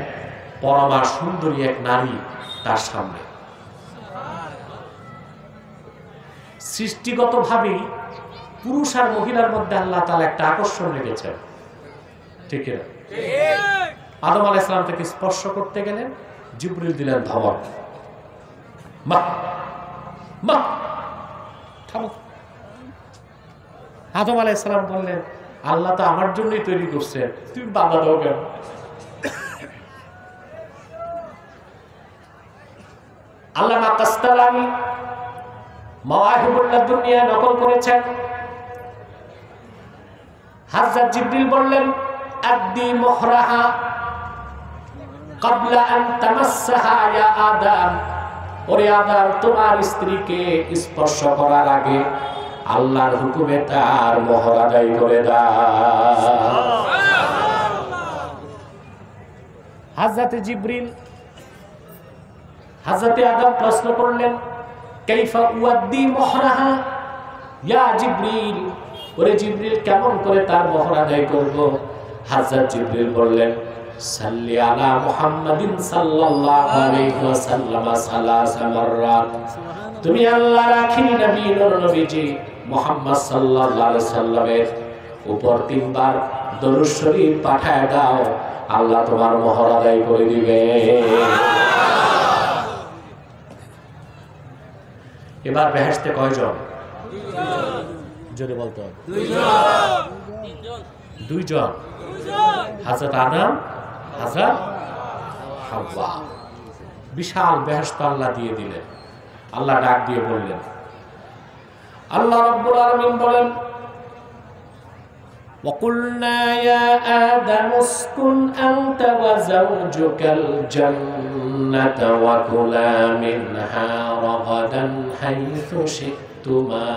পরমা সুন্দরী এক নারী তার সামনে। সৃষ্টিগতভাবেই পুরুষ আর মহিলার মধ্যে আল্লাহ তাআলা একটা আকর্ষণ রেখেছেন, ঠিক না? আদম আলাইহিস সালাম তাকে স্পর্শ করতে গেলেন, জিবরিল দিলেন ধমক, মা মা থামো। আদম আলাইহিস সালাম বললেন, আল্লাহ তো আমার জন্যই তৈরি করছেন, তুমি বাধা দাও কেন? আল্লামা কাসতালানি মাওয়াহিবুল লাদুনিয়া নকল করেছেন। হযরত জিবরিল বললেন, আদ্দি মুহরাহা ক্বাবলা আন তামাসসাহা ইয়া আদম, ওরে আদম তোমার স্ত্রীকে স্পর্শ করার আগে আল্লাহর হুকুমে তার মোহর আদায় করে দাও। হযরত জিবরিল হযরত আদম প্রশ্ন করলেন, কাইফা উয়াদ্দি মুহরাহা ইয়া জিবরিল, ওরে জিবরিল কেমন করে তার মোহর আদায় করব? হযরত জিবরিল বললেন, সাল্লি আলা মুহাম্মাদিন সাল্লাল্লাহু আলাইহি ওয়াসাল্লাম সালাসা মাররাত, তুমি আল্লাহর আখিরি নবী নূর নবীজি মুহাম্মদ সাল্লাল্লাহু আলাইহি সাল্লামের উপর 3 বার দরুদ শরীফ পাঠায় দাও, আল্লাহ তোমার মোহর আদায় করে দিবে। এবার বেহেশতে কয়জন? জোরে বলতে হবে। দুইজন। হযরত আদম, হযরত হাওয়া। বিশাল বেহেশত আল্লাহ দিয়ে দিলেন। আল্লাহ ডাক দিয়ে বললেন, আল্লাহ রাব্বুল আলামিন বলেন, وَقُلْنَا يَا آدَمُ اسْكُنْ أَنْتَ وَزَوْجُكَ الْجَنَّةَ وَكُلَا مِنْهَا رَغَدًا حَيْثُ شِئْتُمَا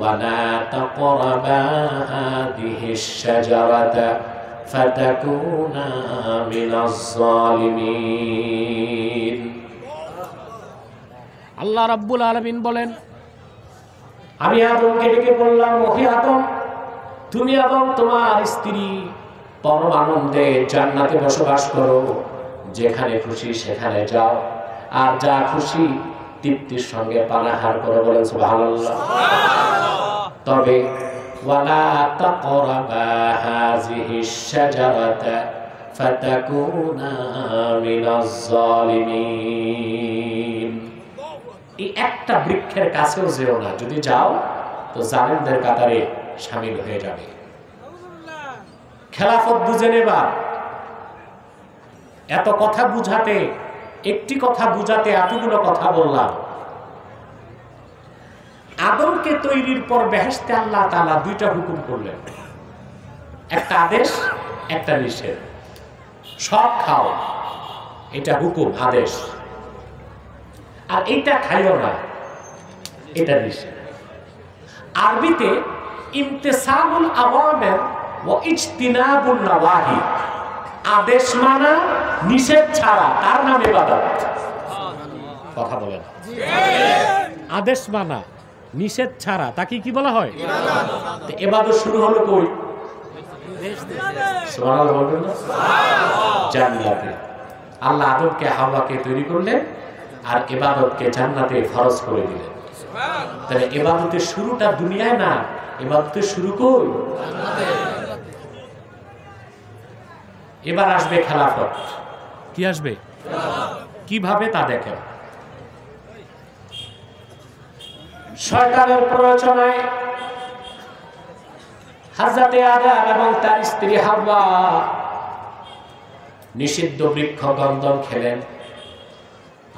وَلَا تَقْرَبَا هَٰذِهِ الشَّجَرَةَ فَتَكُونَا مِنَ الظَّالِمِينَ। আল্লাহ রাব্বুল আলামিন বলেন, আমি আদমকে ডেকে বললাম, ওহে আদম, তুমি এবং তোমার স্ত্রী পরম আনন্দে জান্নাতে বসবাস করো, যেখানে খুশি সেখানে যাও, আর যা খুশি তৃপ্তির সঙ্গে পানাহার করো। বলেন সুবহানাল্লাহ। তবে ওয়ালা তাকরাবা হাযিহিশ শাজারাতা ফাতাকুনা মিনাজ জালিমিন, এই একটা বৃক্ষের কাছেও যেও না, যদি যাও তো জালিমদের কাতারে শামিল হয়ে যাবে। খেলাফত বুঝে নেবা। এত কথা বুঝাতে, একটি কথা বুঝাতে এতগুলো কথা বললাম। আদমকে তৈরির পর বেহেশতে আল্লাহ তাআলা 2টা হুকুম করলেন, একটা আদেশ, একটা নিষেধ। সব খাও, এটা হুকুম, আদেশ, আর এইটা খাইও না, এটা নিষেধ। আরবিতে ইমতিসালুল আওয়ামির ওয়া ইজতিনাবুন নাওয়াহি, আদেশ মানা নিষেধ ছাড়া তার নাম ইবাদত। কথা বলেন, আদেশ মানা নিষেধ ছাড়া তাকে কি বলা হয়? ইবাদত শুরু হলো কই? সুবহানাল্লাহ বলবেন না? জান্নাতে। আল্লাহ আদমকে হাওয়াকে তৈরি করলেন আর ইবাদতকে জান্নাতে ফরজ করে দিলেন। তাহলে ইবাদতের শুরুটা দুনিয়ায় না, ইবাদতের শুরু কই? এবার আসবে খেলাফত। কি আসবে? কিভাবে তা দেখেন। শয়তানের প্ররোচনায় হযরতে আদম এবং তার স্ত্রী হাওয়া নিষিদ্ধ বৃক্ষ গন্ধম খেলেন।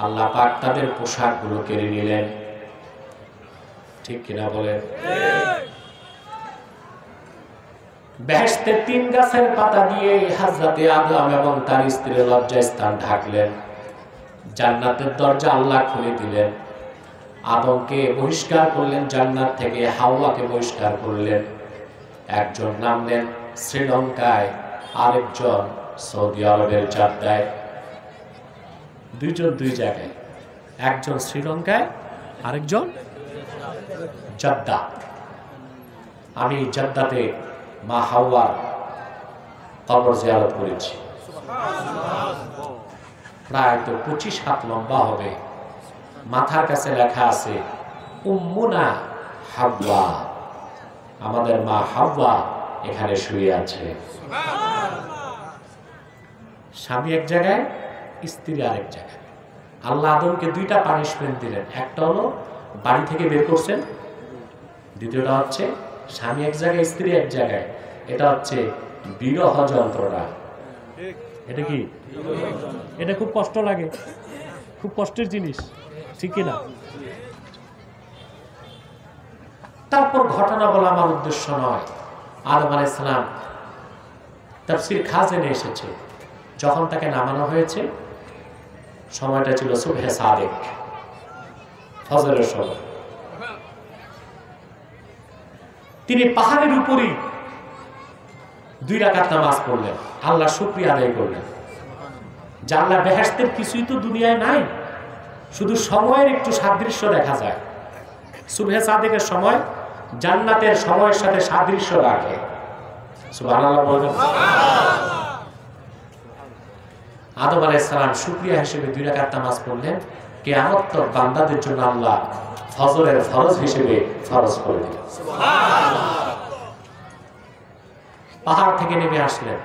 আল্লাহ পাক তাদের পোশাকগুলো কেড়ে নিলেন। ঠিক কিনা বলেন? বেহেশতের 3 গাছের পাতা দিয়ে হযরতে আদম এবং তার স্ত্রীর লজ্জাস্থান ঢাকলেন। জান্নাতের দরজা আল্লাহ খুলে দিলেন। আদমকে বহিষ্কার করলেন জান্নাত থেকে, হাওয়াকে বহিষ্কার করলেন। একজন নামলেন শ্রীলঙ্কায়, আরেকজন সৌদি আরবের জেদ্দায়। দুইজন দুই জায়গায়, একজন শ্রীলঙ্কায়, আরেকজন জেদ্দা। আমি জেদ্দাতে মা হাওয়ার কবর জিয়ারত করেছি। প্রায় তো 25 হাত লম্বা হবে। মাথার কাছে লেখা আছে উম্মুনা হাওয়া, আমাদের মা হাওয়া এখানে শুয়ে আছে। স্বামী এক জায়গায়, স্ত্রী আরেক জায়গায়। আল্লাহ আদমকে 2টা পানিশমেন্ট দিলেন। একটা হলো বাড়ি থেকে বের করছেন, দ্বিতীয়টা হচ্ছে স্বামী এক জায়গায় স্ত্রী এক জায়গায়। এটা হচ্ছে বিরহ যন্ত্রণা। এটা কি? এটা খুব কষ্ট লাগে, খুব কষ্টের জিনিস, ঠিক কিনা? তারপর ঘটনা বলা আমার উদ্দেশ্য নয়। আদম আলাইহিস সালাম তাফসীর খাজেনে এসেছে, যখন তাকে নামানো হয়েছে সময়টা ছিল সুবহে সাদিক, ফজরের সময়। তিনি পাহাড়ের উপরই 2 রাকাত নামাজ পড়লেন, আল্লাহ শুকরিয়া আদায় করলেন। যে আল্লাহ বেহেশতের কিছুই তো দুনিয়ায় নাই, শুধু সময়ের একটু সাদৃশ্য দেখা যায়। সুবহে সাদিকের সময় জান্নাতের সময়ের সাথে সাদৃশ্য রাখে। সুবহানাল্লাহ বলবেন। আদম আলাইহিস সালাম শুকরিয়া হিসেবে 2 রাকাত নামাজ পড়লেন। কিয়ামত তক বান্দাদের জন্য আল্লাহ ফজরের ফরজ হিসেবে ফরজ করে দিলেন। সুবহানাল্লাহ। পাহাড় থেকে নেমে আসলেন,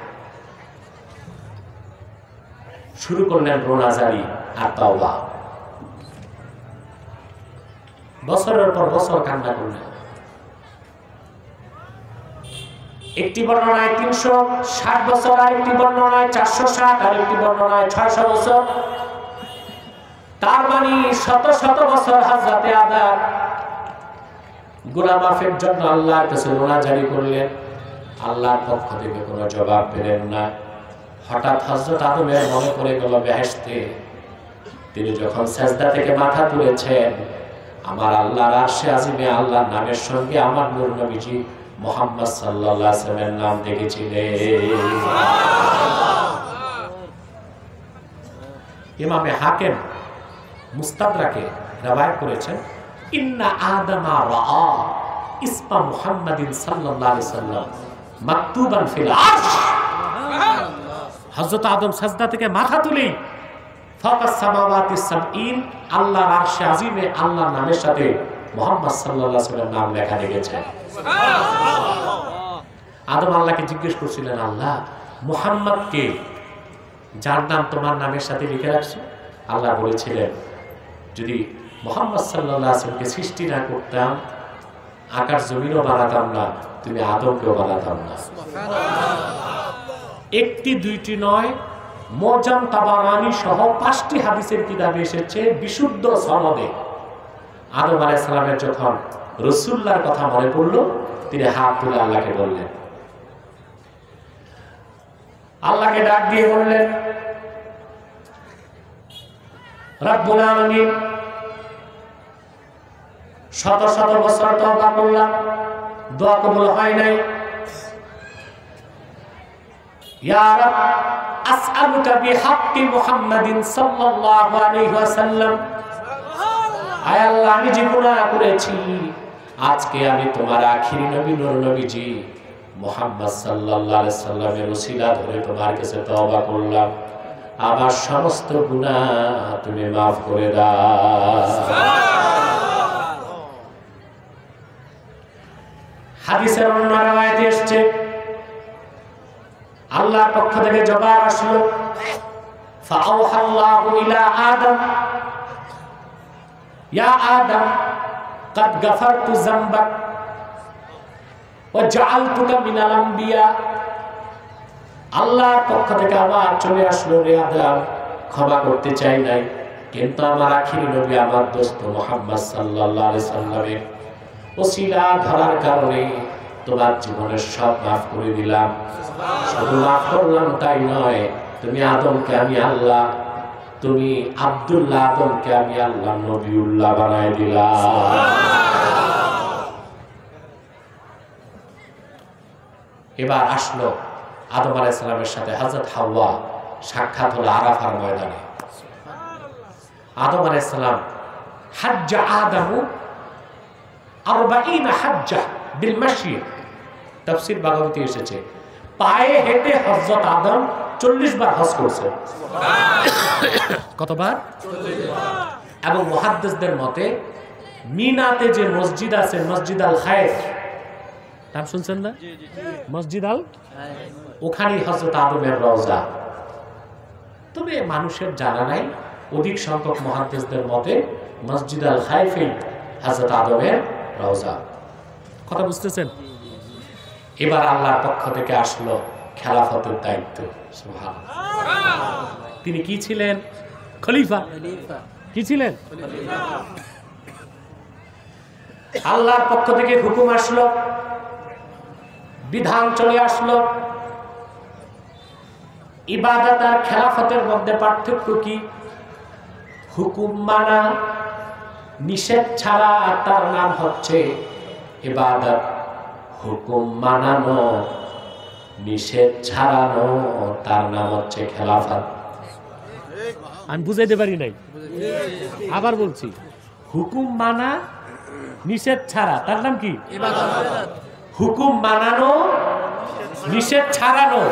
শুরু করলেন রোনাজারি আর তাওবা। বছরের পর বছর কান্না করলেন। একটি বর্ণনায় 360 বছর, আর একটি বর্ণনায় 460, আর একটি বর্ণনায় 600 বছর। তার মানে শত শত বছর হযরতে আদম গুনাহ মাফের জন্য আল্লাহর কাছে রোনাজারি করলেন। আল্লাহর পক্ষ থেকে কোনো জবাব পেলেন না। হঠাৎ হযরত আদমের মনে পড়ে গেল বেহেশতে তিনি যখন সেজদা থেকে মাথা তুলেছেন, আমার আল্লাহর আরশে আজিমে আল্লাহর নামের সঙ্গে আমার নূর নবীজি মুহাম্মদ সাল্লাল্লাহু আলাইহি ওয়াসাল্লামের নাম দেখেছিলেন। ইমামে হাকিম মুস্তাদরাকে রওয়ায়াত করেছেন, ইন্না আদামা রাআ ইসমা মুহাম্মাদিন সাল্লাল্লাহু আলাইহি ওয়াসাল্লাম মাকতুবান ফিল আরশ। হযরত আদম সাজদা থেকে মাথা তুলেই ফাকাস সামাওয়াতিস সাবঈন, আল্লাহর আরশে আজিমে আল্লাহর নামের সাথে মুহাম্মদ সাল্লাল্লাহু আলাইহি ওয়াসাল্লামের নাম লেখা দেখেছেন। আদম আল্লাহকে জিজ্ঞেস করছিলেন, আল্লাহ মুহাম্মদ কে, যার নাম তোমার নামের সাথে লিখে রাখছো? আল্লাহ বলেছিলেন, যদি মুহাম্মদ সাল্লাল্লাহু আলাইহি ওয়াসাল্লামকে সৃষ্টি না করতাম, আকাশ জমিনও বানাতাম না, তুমি আদমকেও বানাতাম না। একটি দুইটি নয়, মুআজ্জাম তাবারানী সহ 5টি হাদিসের কিতাবে এসেছে বিশুদ্ধ সনদে। আদম আলাইহিস সালামের যখন রাসূলুল্লাহর কথা মনে পড়লো, তিনি হাত তুলে আল্লাহকে বললেন, আল্লাহকে ডাক দিয়ে বললেন, রব্বুল আলামিন, শত শত বছর তওবা করলাম, দোয়া কবুল হয় নাই। ইয়া রাব, আসআলুকা বিহাক্কি মুহাম্মাদিন সাল্লাল্লাহু আলাইহি ওয়াসাল্লাম, আয় আল্লাহ আমি যে গুনাহ করেছি, আজকে আমি তোমার আখিরি নবী নূর নবীজি মুহাম্মদ সাল্লাল্লাহু আলাইহি সাল্লামের ওসিলা ধরে তোমার কাছে তওবা করলাম, আমার সমস্ত গুনাহ তুমি মাফ করে দাও। হাদিসের অন্য রাওয়ায়াতে এসেছে আল্লাহর পক্ষ থেকে জবাব আসলো, ফাআওহাল্লাহু ইলা আদম, ইয়া আদম قد غفرت ذنبك وجعلتك من الانبياء। আল্লাহর পক্ষ থেকে আবার চলে আসলো, রে আদম ক্ষমা করতে চাই নাই, কিন্তু আমার আখিরি নবী আমার দোস্ত মুহাম্মদ সাল্লাল্লাহু আলাইহি সাল্লামের ওসিলা ধরার কারণে তোমার জীবনের সব মাফ করে দিলাম। শুধু মাফ করলাম তাই নয়, তুমি আদমকে আমি আল্লাহ, তুমি আব্দুল্লাহ আদমকে আমি আল্লাহ নবিউল্লাহ বানায় দিলাম। এবার আসলো আদম আলাইহিস সালামের সাথে হযরত হাওয়া, সাক্ষাৎ হলো আরাফার ময়দানে। আদম আলাইহিস সালাম হাজ্জা আদমু 40 হাজ্জা বিল মাশি, তাফসীর বাগাবীতে এসেছে পায়ে হেঁটে হযরত আদম 40 বার হজ করছে। কতবার? 40 বার। এবং মুহাদ্দিসদের মতে মিনাতে যে মসজিদ আছে, মসজিদ আল খায়েফ, নাম শুনছেন না? মসজিদ আল, ওখানেই হযরত আদমের রওজা। তবে মানুষের জানা নাই, অধিক সংখ্যক মুহাদ্দিসদের মতে মসজিদ আল খায়েফে হযরত আদমের রওজা। কথা বুঝতেছেন? এবার আল্লাহর পক্ষ থেকে আসলো খেলাফতের দায়িত্ব। সুবহানাল্লাহ। তিনি কি ছিলেন? খলিফা। কি ছিলেন? আল্লাহর পক্ষ থেকে হুকুম আসলো, বিধান চলে আসলো। ইবাদত আর খেলাফতের মধ্যে পার্থক্য কি? হুকুম মানা, নিষেধ ছাড়া তার নাম হচ্ছে ইবাদত। হুকুম মানানো, নিষেধ ছাড়ানো তার নাম হচ্ছে খেলাফত। আমি বুঝাইতে পারি নাই, আবার বলছি, হুকুম মানা, নিষেধ ছাড়া তার নাম কি? ইবাদত। হুকুম মানানো, নিষেধ ছাড়ানো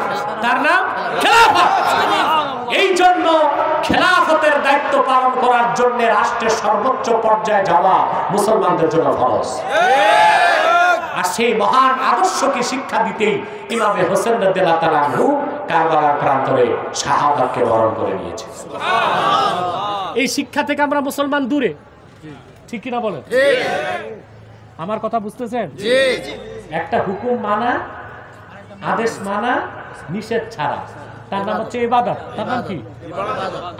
তার নাম খেলাফত। এই জন্য খেলাফতের দায়িত্ব পালন করার জন্য রাষ্ট্রের সর্বোচ্চ পর্যায়ে যাওয়া মুসলমানদের জন্য ফরজ। আর সেই মহান আদর্শকে শিক্ষা দিতেই ইমামে হোসেন রাদিয়াল্লাহু তাআলা আনহু কারবালার প্রান্তরে শাহাদাতকে বরণ করে নিয়েছে। এই শিক্ষা থেকে আমরা মুসলমান দূরে, ঠিক কিনা বলেন? আমার কথা বুঝতেছেন? একটা হুকুম মানা, আদেশ মানা, নিষেধ ছাড়া তার নাম হচ্ছে ইবাদত। তার নাম কি?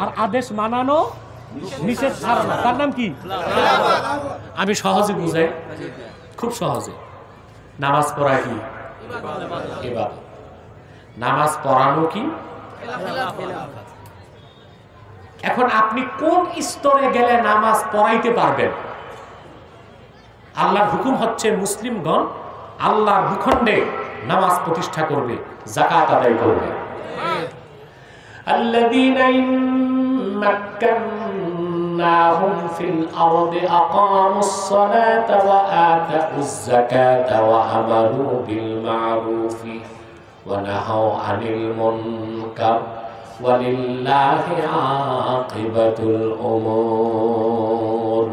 আর আদেশ মানানো, নিষেধ ছাড়ানো তার নাম কি? আমি সহজে বুঝাই, খুব সহজে। নামাজ পড়া কি? ইবাদত। নামাজ পড়ানো কি? এখন আপনি কোন স্তরে গেলে নামাজ পড়াইতে পারবেন? আল্লাহর হুকুম হচ্ছে মুসলিমগণ আল্লাহর ভূখণ্ডে নামাজ প্রতিষ্ঠা করবে, যাকাত আদায় করবে। আল্লাযীনা মাক্কান্নাহুম ফিল আরদি আকামুস সালাতা ওয়া আতাউয যাকাতা ওয়া আমারু বিল মা'রুফি ওয়া নাহাউ আনিল মুনকার ওয়ালিল্লাহি আকিবাতুল উমুর।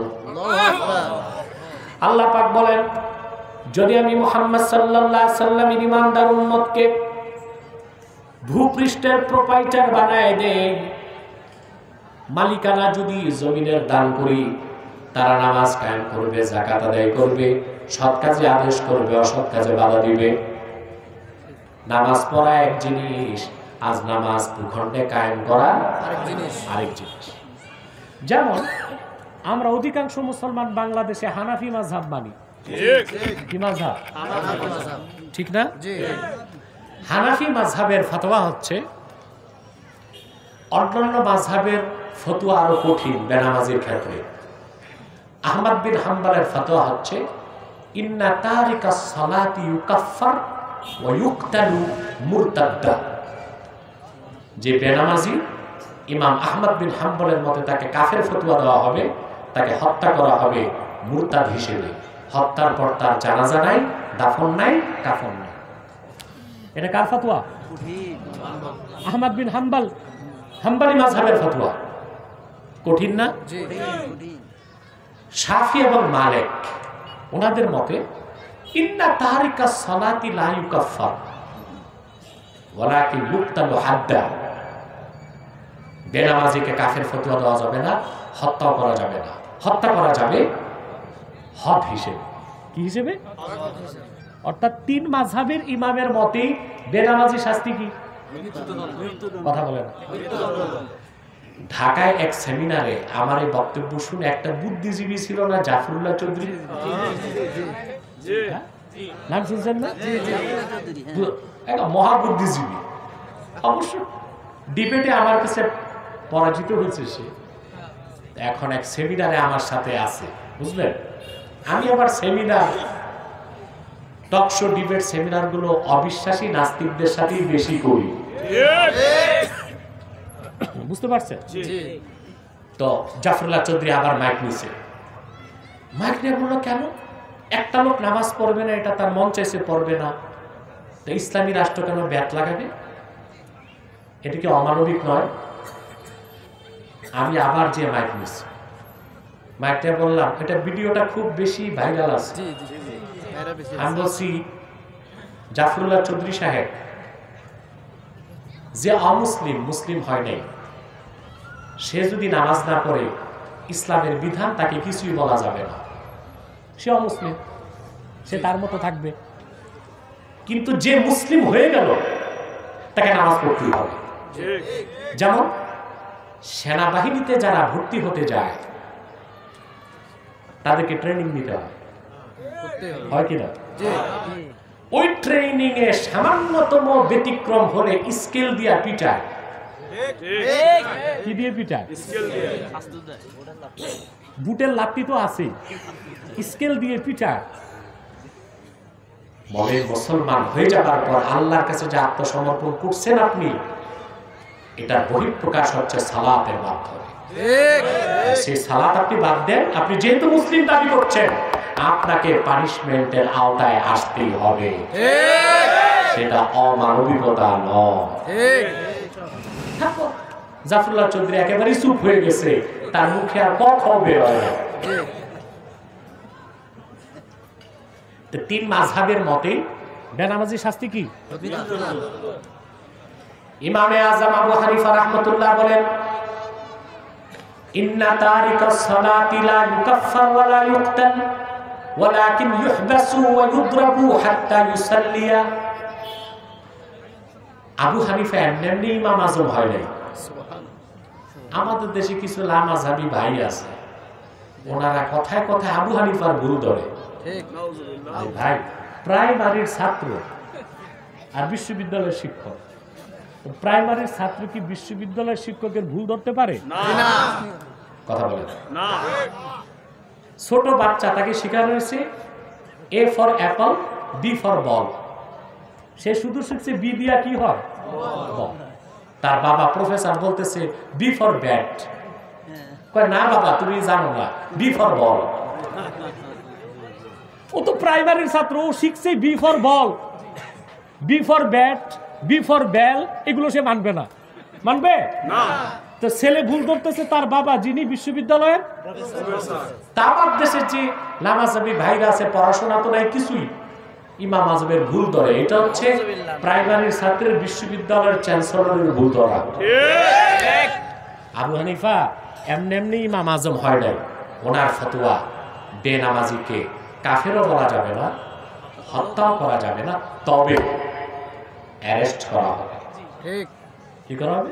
আল্লাহ পাক বলেন, যদি আমি মুহাম্মদ সাল্লাল্লাহু আলাইহি সাল্লামের ঈমানদার উম্মতকে ভূপৃষ্ঠের প্রোপাইটার বানায় দেই, মালিকানা যদি জমিনের দান করি, তারা নামাজ কায়েম করবে, যাকাত আদায় করবে, সৎ কাজে আদেশ করবে, অসৎ কাজে বাধা দিবে। নামাজ পড়া এক জিনিস, আজ নামাজ ভূখণ্ডে কায়েম করা আরেক জিনিস। যেমন আমরা অধিকাংশ মুসলমান বাংলাদেশে হানাফি মাযহাব মানি। কি মাযহাব? ঠিক না? হানাফি মাযহাবের ফতোয়া হচ্ছে অন্যান্য মাযহাবের ফতোয়া আরো কঠিন বেনামাজির ক্ষেত্রে। আহমদ বিন হাম্বলের ফতোয়া হচ্ছে ইন্না তারিকাস সালাতি ইউকাফফার ওয়া ইউকতালু মুরতাদ্দা। যে বেনামাজি ইমাম আহমদ বিন হাম্বলের মতে তাকে কাফের ফতোয়া দেওয়া হবে, তাকে হত্যা করা হবে মুরতাদ হিসেবে। হত্যার পর তার জানাজা নাই, দাফন নাই, কাফন নাই। এটা কার ফতোয়া? আহমদ বিন হাম্বল, হাম্বলি মাযহাবের ফতোয়া। কঠিন না? শাফি এবং মালিক ওনাদের মতে ইন্না তারিকা সালাতি লা ইউকাফফার ওয়ালাকিন ইউক্তালু হাদ্দা। বেনামাজিকে কাফের ফতোয়া দেওয়া যাবে না, হত্যাও করা যাবে না। হত্যা করা যাবে হদ হিসেবে। কি হিসেবে? অর্থাৎ তিন মাযহাবের ইমামের মতে বেনামাজি শাস্তি কি? কথা বলেন। ঢাকায় এক সেমিনারে আমার এই বক্তব্য শুনে একটা বুদ্ধিজীবী ছিল না, জাফরুল্লাহ চৌধুরী, নাম শুনছেন না? একটা মহাবুদ্ধিজীবী, অবশ্য ডিবেটে আমার কাছে পরাজিত হয়েছে সে। এখন এক সেমিনারে আমার সাথে আছে, বুঝলেন। আমি আবার সেমিনার, টকশো ডিবেট সেমিনারগুলো অবিশ্বাসী নাস্তিকদের সাথেই বেশি করি, বুঝতে পারছেন? তো জাফরুল্লাহ চৌধুরী আবার মাইক নিছে। মাইক নিয়ে বললো, কেন একটা লোক নামাজ পড়বে না, এটা তার মন চাইছে পড়বে না, তো ইসলামী রাষ্ট্র কেন ব্যাট লাগাবে? এটা কি অমানবিক নয়? আমি আবার যে মাইক নিছি, মাইকটা বললাম, এটা ভিডিওটা খুব বেশি ভাইরাল আছে। আমি বলছি, জাফরুল্লাহ চৌধুরী সাহেব, যে অমুসলিম, মুসলিম হয় নাই, সে যদি নামাজ না পড়ে ইসলামের বিধান তাকে কিছুই বলা যাবে না। সে অমুসলিম, সে তার মতো থাকবে। কিন্তু যে মুসলিম হয়ে গেল তাকে নামাজ পড়তেই হবে। যেমন সেনাবাহিনীতে যারা ভর্তি হতে যায় তাদেরকে ট্রেনিং নিতে হয়, হয় কিনা? ওই ট্রেনিং এ সামান্যতম ব্যতিক্রম হলে স্কেল দিয়া পিটায়। কি দিয়ে পিটায়? বুটের লাঠি তো আছে, স্কেল দিয়ে পিটায়। মনে মুসলমান হয়ে যাবার পর আল্লাহর কাছে যে আত্মসমর্পণ করছেন আপনি, এটার বহিঃপ্রকাশ হচ্ছে সালাতের মাধ্যমে। সেই সালাত আপনি বাদ দেন, আপনি যেহেতু মুসলিম দাবি করছেন, আপনাকে পানিশমেন্টের আওতায় আসতেই হবে। সেটা অমানবিকতা নয়। জাফরুল্লাহ চৌধুরী একেবারে চুপ হয়ে গেছে, তার মুখে আর কথাও বের হয় না। তিন মাযহাবের মতে বেনামাজি শাস্তি কি? ইমামে আযম আবু হানিফা রাহমাতুল্লাহ বলেন, ইন্না তারিকাস সালাতি লা ইউকাফফার ওয়া লা ইউকতাল ওয়ালাকিন ইউহবাসু ওয়া ইউদরাবু হাত্তা ইউসাল্লিয়া। আবু হানিফা এমনি ইমাম আযম হয় নাই। আমাদের দেশে কিছু লামাযহাবী ভাই আছে, ওনারা কথায় কথায় আবু হানিফার ভুল ধরে। ভাই, প্রাইমারির ছাত্র আর বিশ্ববিদ্যালয়ের শিক্ষক, প্রাইমারির ছাত্র কি বিশ্ববিদ্যালয়ের শিক্ষকের ভুল ধরতে পারে? কথা বলে না। ছোট বাচ্চা, তাকে শেখানো হয়েছে A for apple, B for ball. সে শুধু শিখছে বি দিয়া কি হয়, বল। তার বাবা প্রফেসর বলতেছে বি ফর ব্যাট, কয় না বাবা তুমি জানো না, বি ফর বল। ও তো প্রাইমারির ছাত্র, ও শিখছে B for ball, B for bat, B for bell, এগুলো সে মানবে না। মানবে না? তো ছেলে ভুল করতেছে, তার বাবা যিনি বিশ্ববিদ্যালয়ের তার দেশের যে লামাযহাবী ভাইরা আছে, পড়াশোনা তো নাই কিছুই, ইমাম আযমের ভুল ধরে। এটা হচ্ছে প্রাইমারির ছাত্রের বিশ্ববিদ্যালয়ের চ্যান্সেলরের ভুল ধরা। আবু হানিফা এমনি ইমাম আযম হয় নাই। ওনার ফতোয়া, বেনামাজিকে কাফেরও বলা যাবে না, হত্যাও করা যাবে না, তবে অ্যারেস্ট করা হবে। কি করা হবে?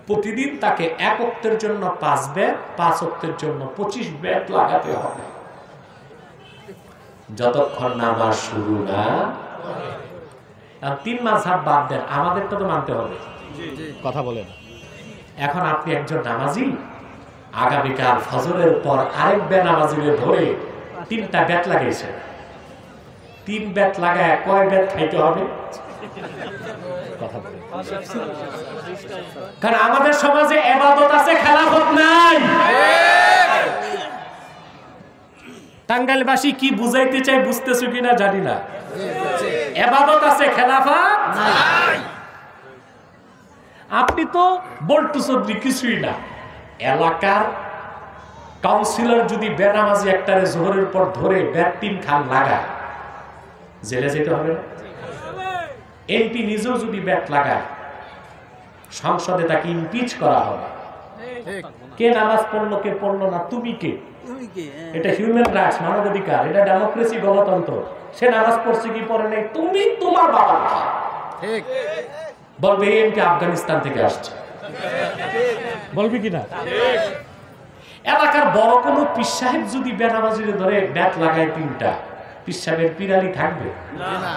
প্রতিদিন তাকে এক ওয়াক্তের জন্য 5 ব্যাট, 5 ওয়াক্তের জন্য 25 ব্যাট লাগাতে হবে, যতক্ষণ নামাজ শুরু না। তিন মাযহাব বাদ দেন, আমাদেরটা তো মানতে হবে। কথা বলেন। এখন আপনি একজন নামাজি, আগামীকাল ফজরের পর আরেক বেনামাজিকে ধরে 3টা ব্যাট লাগাইছে। 3 ব্যাট লাগায় কয় ব্যাট খাইতে হবে? কথা বলেন। কারণ আমাদের সমাজে ইবাদত আছে, খেলাফত নাই। টাঙ্গাইলবাসী কি বুঝাইতে চাই বুঝতেছো কিনা জানি না। ইবাদত আছে, খেলাফত নাই। আপনি তো বল্টু চৌধুরী কিছুই না। এলাকার কাউন্সিলর যদি বেনামাজি একটারে জোহরের পর ধরে ব্যাটিন খান লাগায়, জেলে যেতে হবে না? এমপি নিজেও যদি ব্যাট লাগায়, সংসদে তাকে ইমপিচ করা হবে। কে নামাজ পড়লো কে পড়লো না, তুমি কে? এটা হিউম্যান রাইটস, মানবাধিকার, এটা ডেমোক্রেসি, গণতন্ত্র। সে নামাজ পড়ছে কি পড়ে নাই, তুমি তোমার বাবা বলবে এমপি আফগানিস্তান থেকে আসছে, বলবি কিনা? এলাকার বড় কোনো পীর সাহেব যদি বেনামাজির ধরে ব্যাট লাগায় তিনটা, পীর সাহেবের পিরালি থাকবে না।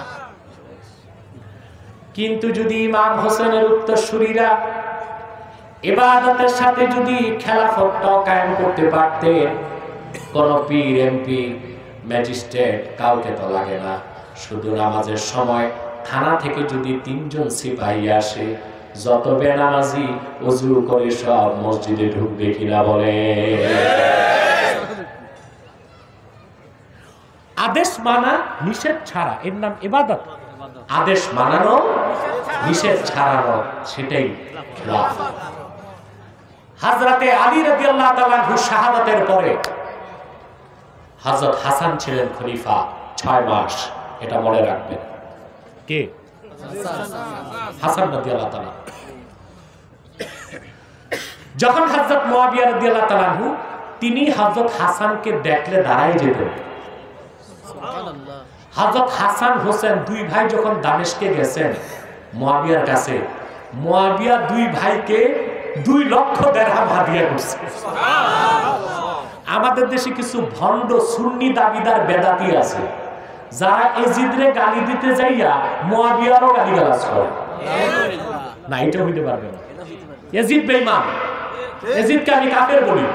কিন্তু যদি ইমাম হোসেনের উত্তরসূরিরা ইবাদতের সাথে যদি খেলাফতটাও কায়েম করতে পারতেন, কোন পীর, এমপি, ম্যাজিস্ট্রেট কাউকে তো লাগে না। শুধু নামাজের সময় থানা থেকে যদি 3 জন সিপাহী আসে, যত বেনামাজি ওযু করে সব মসজিদে ঢুকবে কিনা বলে? আদেশ মানা নিষেধ ছাড়া, এর নাম ইবাদত। আদেশ মানানো, নিষেধ ছাড়ানো, সেটাই খেলাফত। হযরতে আলী রাদিয়াল্লাহু তাআলা আনহু শাহাদাতের পরে হযরত হাসান ছিলেন খলিফা 6 মাস। এটা মনে রাখবেন। কে? হাসান রাদিয়াল্লাহু তাআলা। যখন হযরত মুয়াবিয়া রাদিয়াল্লাহু তাআলা আনহু, তিনি হযরত হাসানকে দেখলে দাঁড়ায় যেতেন। সুবহানাল্লাহ। হযরত হাসান হোসেন 2 ভাই যখন দামেস্কে গেছেন মুয়াবিয়ার কাছে, মুয়াবিয়া 2 ভাইকে 2 লক্ষ দিরহাম হাদিয়া করছে। আমাদের দেশে কিছু ভণ্ড সুন্নি দাবিদার বেদাতি আছে, যারা এজিদরে গালি দিতে যাইয়া মুয়াবিয়ারও গালিগালাজ করে। না, এটা হইতে পারবে না। এজিদ বেঈমান, এজিদকে আমি কাফের বলি,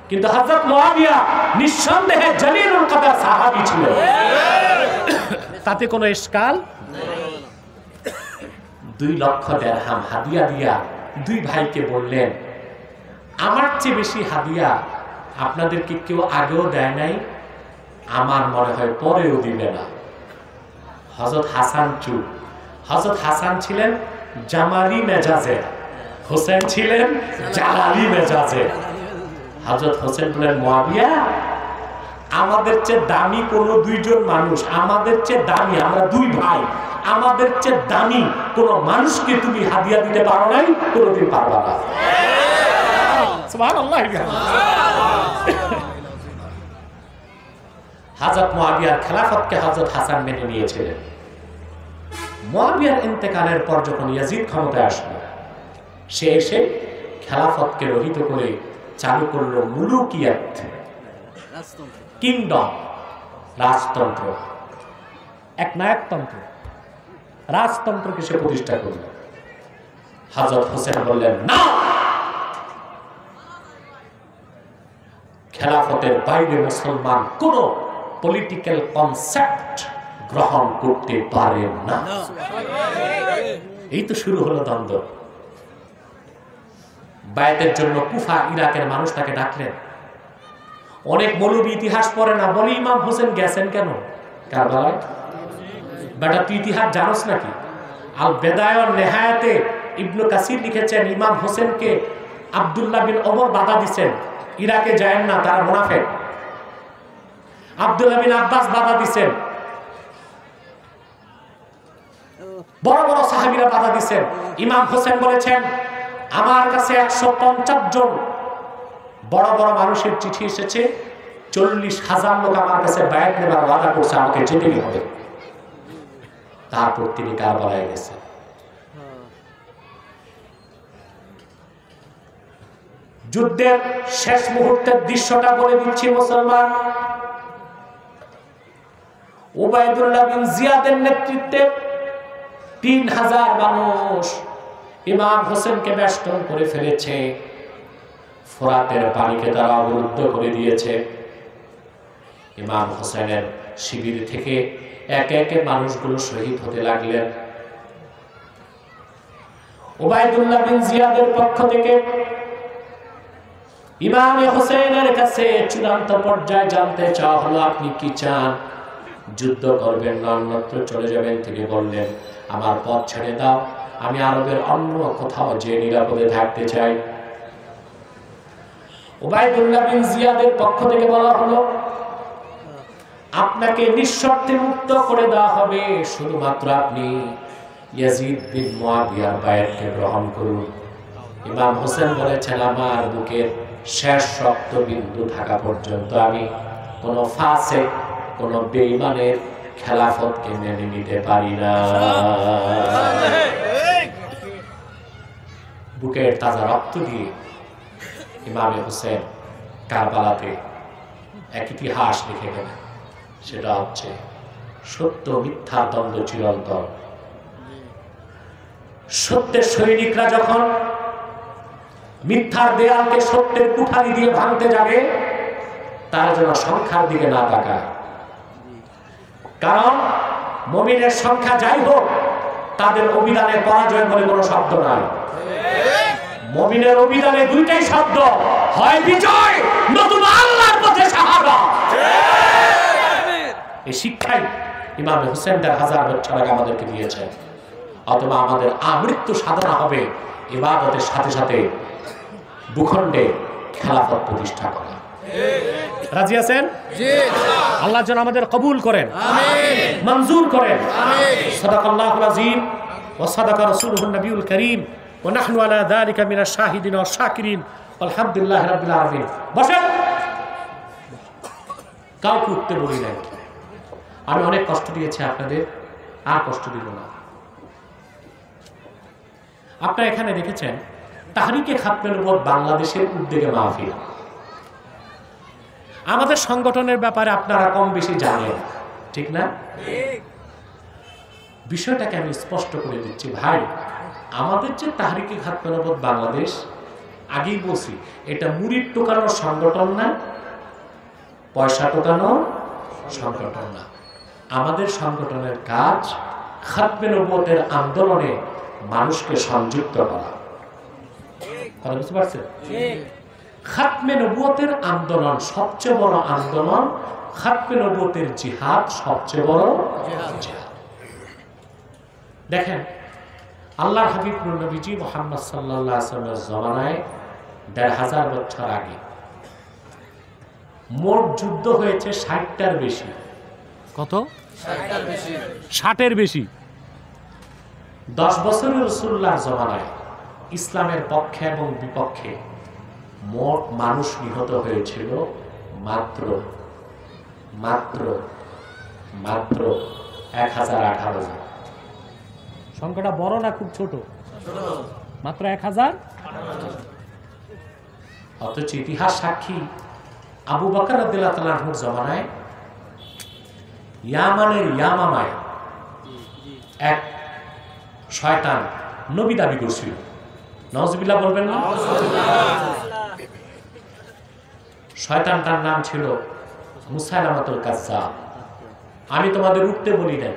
কিন্তু হযরত মুয়াবিয়া নিঃসন্দেহে জলিলুল কদর সাহাবী ছিলেন, তাতে কোনো ইশকাল নেই। 2 লক্ষ দিরহাম হাদিয়া দিয়া 2 ভাইকে বললেন, আমার চেয়ে বেশি হাদিয়া আপনাদেরকে কেউ আগেও দেয় নাই, আমার মনে হয় পরেও দিবে না। হযরত হাসান চুপ। হযরত হাসান ছিলেন জামালি মেজাজে, হোসেন ছিলেন জালালি মেজাজে। হযরত হোসেন বলেন, মুয়াবিয়া, আমাদের চেয়ে দামি কোন 2 জন মানুষ, আমাদের চেয়ে দামি, আমরা 2 ভাই, আমাদের চেয়ে দামি কোন মানুষকে তুমি হাদিয়া দিতে পারো নাই, কোনদিন পারবা না। সুবহানাল্লাহ। হযরত মুয়াবিয়ার খেলাফতকে হযরত হাসান মেনে নিয়েছিলেন। মুয়াবিয়ার ইন্তেকালের পর যখন ইয়াজিদ ক্ষমতায় আসলো, সে এসে খেলাফতকে রহিত করে চালু করলো মুলুকিয়াত, কিংডম, রাজতন্ত্র, এক নায়কতন্ত্র, রাজতন্ত্রকে সে প্রতিষ্ঠা করল। হযরত হোসেন বললেন, না, খেলাফতের বাইরে মুসলমান কোন পলিটিক্যাল কনসেপ্ট গ্রহণ করতে পারে না। এই তো শুরু হলো দ্বন্দ্ব। বায়াতের জন্য কুফা, ইরাকের মানুষ তাকে ডাকলেন। অনেক মৌলবী ইতিহাস পড়ে না, বলে ইমাম হোসেন গেছেন কেন কারবালায়? বেটা, তুই ইতিহাস জানোস নাকি? আল বেদায় ওয়ান নেহায়াতে ইবনে কাসির লিখেছেন, ইমাম হোসেনকে আব্দুল্লাহ বিন ওমর বাধা দিচ্ছেন, ইরাকে যায় না, তারা মুনাফিক। আব্দুল্লাহ বিন আব্বাস বাধা দিচ্ছেন, বড় বড় সাহাবীরা বাধা দিচ্ছেন। ইমাম হোসেন বলেছেন, আমার কাছে 150 জন বড় বড় মানুষের চিঠি এসেছে, 40,000 লোক আমার কাছে বায়াত নেবার ওয়াদা করছে, আমাকে যেতেই হবে। তারপর তিনি কারবালায় গেছেন। যুদ্ধের শেষ মুহূর্তের দৃশ্যটা বলে দিচ্ছি মুসলমান। উবাইদুল্লাহ বিন জিয়াদের নেতৃত্বে 3000 মানুষ ইমাম হোসেনকে বেষ্টন করে ফেলেছে। ফোরাতের পানিকে তারা অবরুদ্ধ করে দিয়েছে। ইমাম হোসেনের শিবির থেকে একে একে মানুষগুলো শহীদ হতে লাগলেন। উবাইদুল্লাহ বিন জিয়াদের পক্ষ থেকে ইমাম হোসেনের কাছে চূড়ান্ত পর্যায়ে জানতে চাওয়া হলো, আপনি কি চান, যুদ্ধ করবেন না অন্যত্র চলে যাবেন? তিনি বললেন, আমার পথ ছেড়ে দাও, আমি আরবের অন্য কোথাও যে নিরাপদে থাকতে চাই। উবাইদুল্লাহ বিন জিয়াদের পক্ষ থেকে বলা হলো, আপনাকে নিঃশর্তে মুক্ত করে দেওয়া হবে, শুধুমাত্র আপনি ইয়াজিদ বিন মুয়াবিয়ার বায়াতকে গ্রহণ করুন। ইমাম হোসেন বলেছেন, আমার বুকের শেষ রক্তবিন্দু থাকা পর্যন্ত আমি কোন ফাসিক, কোন বেঈমানের খেলাফতকে মেনে নিতে পারি না। বুকের তাজা রক্ত দিয়ে ইমাম হোসেন কারবালাতে এক ইতিহাস লিখে গেলেন, সেটা হচ্ছে সত্য মিথ্যার দ্বন্দ্ব চিরন্তন। সত্যের সৈনিকরা যখন মিথ্যার দেয়ালকে সত্যের কুঠারি দিয়ে ভাঙতে যাবে, তারা যেন সংখ্যার দিকে না তাকায়, কারণ মুমিনের সংখ্যা যাই হোক, তাদের অভিধানে পরাজয় বলে কোনো শব্দ নাই। মুমিনের অভিধানে দুইটাই শব্দ, হয় বিজয় নতুবা আল্লাহর পথে শাহাদাত। এই শিক্ষাই ইমাম হোসেন 1000 বছর আগে আমাদেরকে দিয়েছেন। অথবা আমাদের আমৃত্যু সাধনা হবে ইবাদতের সাথে সাথে ভূখণ্ডে খেলাফত প্রতিষ্ঠা করা। রাজি আছেন? আল্লাহ যেন আমাদের কবুল করেন, মঞ্জুর করেন। সাদাকাল্লাহুল আযীম ওয়া সাদাকা রাসূলুহুন নবিয়ুল কারীম ওয়া নাহনু আলা যালিকা মিনাশ শাহিদিন ওয়াশ শাকিরিন আলহামদুলিল্লাহি রাব্বিল আলামিন। বসেন, কাউকে উঠতে বলি নাই। আমি অনেক কষ্ট দিয়েছি আপনাদের, আর কষ্ট দিব না। আপনারা এখানে দেখেছেন তাহরিকে খাতমে নবুয়ত বাংলাদেশের উদ্যোগে মাহফিল। আমাদের সংগঠনের ব্যাপারে আপনারা কম বেশি জানেন, ঠিক না? বিষয়টাকে আমি স্পষ্ট করে দিচ্ছি ভাই, আমাদের যে তাহরিকে খাতমে নবুয়ত বাংলাদেশ, আগেই বলছি, এটা মুরিদ টোকানোর সংগঠন না, পয়সা টোকানোর সংগঠন না। আমাদের সংগঠনের কাজ খাতমে নবুয়তের আন্দোলনে মানুষকে সংযুক্ত করা। বুঝতে পারছেন? খাতমে নবুয়তের আন্দোলন সবচেয়ে বড় আন্দোলন, খাতমে নবুয়তের জিহাদ সবচেয়ে বড় জিহাদ। দেখেন, আল্লাহর হাবিব নবীজি মুহাম্মদ সাল্লাল্লাহু আলাইহি ওয়াসাল্লামের জমানায় 1500 বছর আগে মোট যুদ্ধ হয়েছে 60টার বেশি। কত? 60-এর বেশি। 10 বছরের রাসূলুল্লাহর জমানায় ইসলামের পক্ষে এবং বিপক্ষে মোট মানুষ নিহত হয়েছিল মাত্র 1018 জন। সংখ্যাটা বড় না খুব ছোট? মাত্র 1000। অথচ ইতিহাস সাক্ষী, আবু বকর রাদিয়াল্লাহু তাআলা আনহুর জমানায় ইয়ামানের ইয়ামামায় এক শয়তান নবী দাবি করছিল। নাউজুবিল্লাহ বলবেন না? শয়তানটার নাম ছিল মুসাইলামাতুল কাজ্জাব। আমি তোমাদের উঠতে বলি না,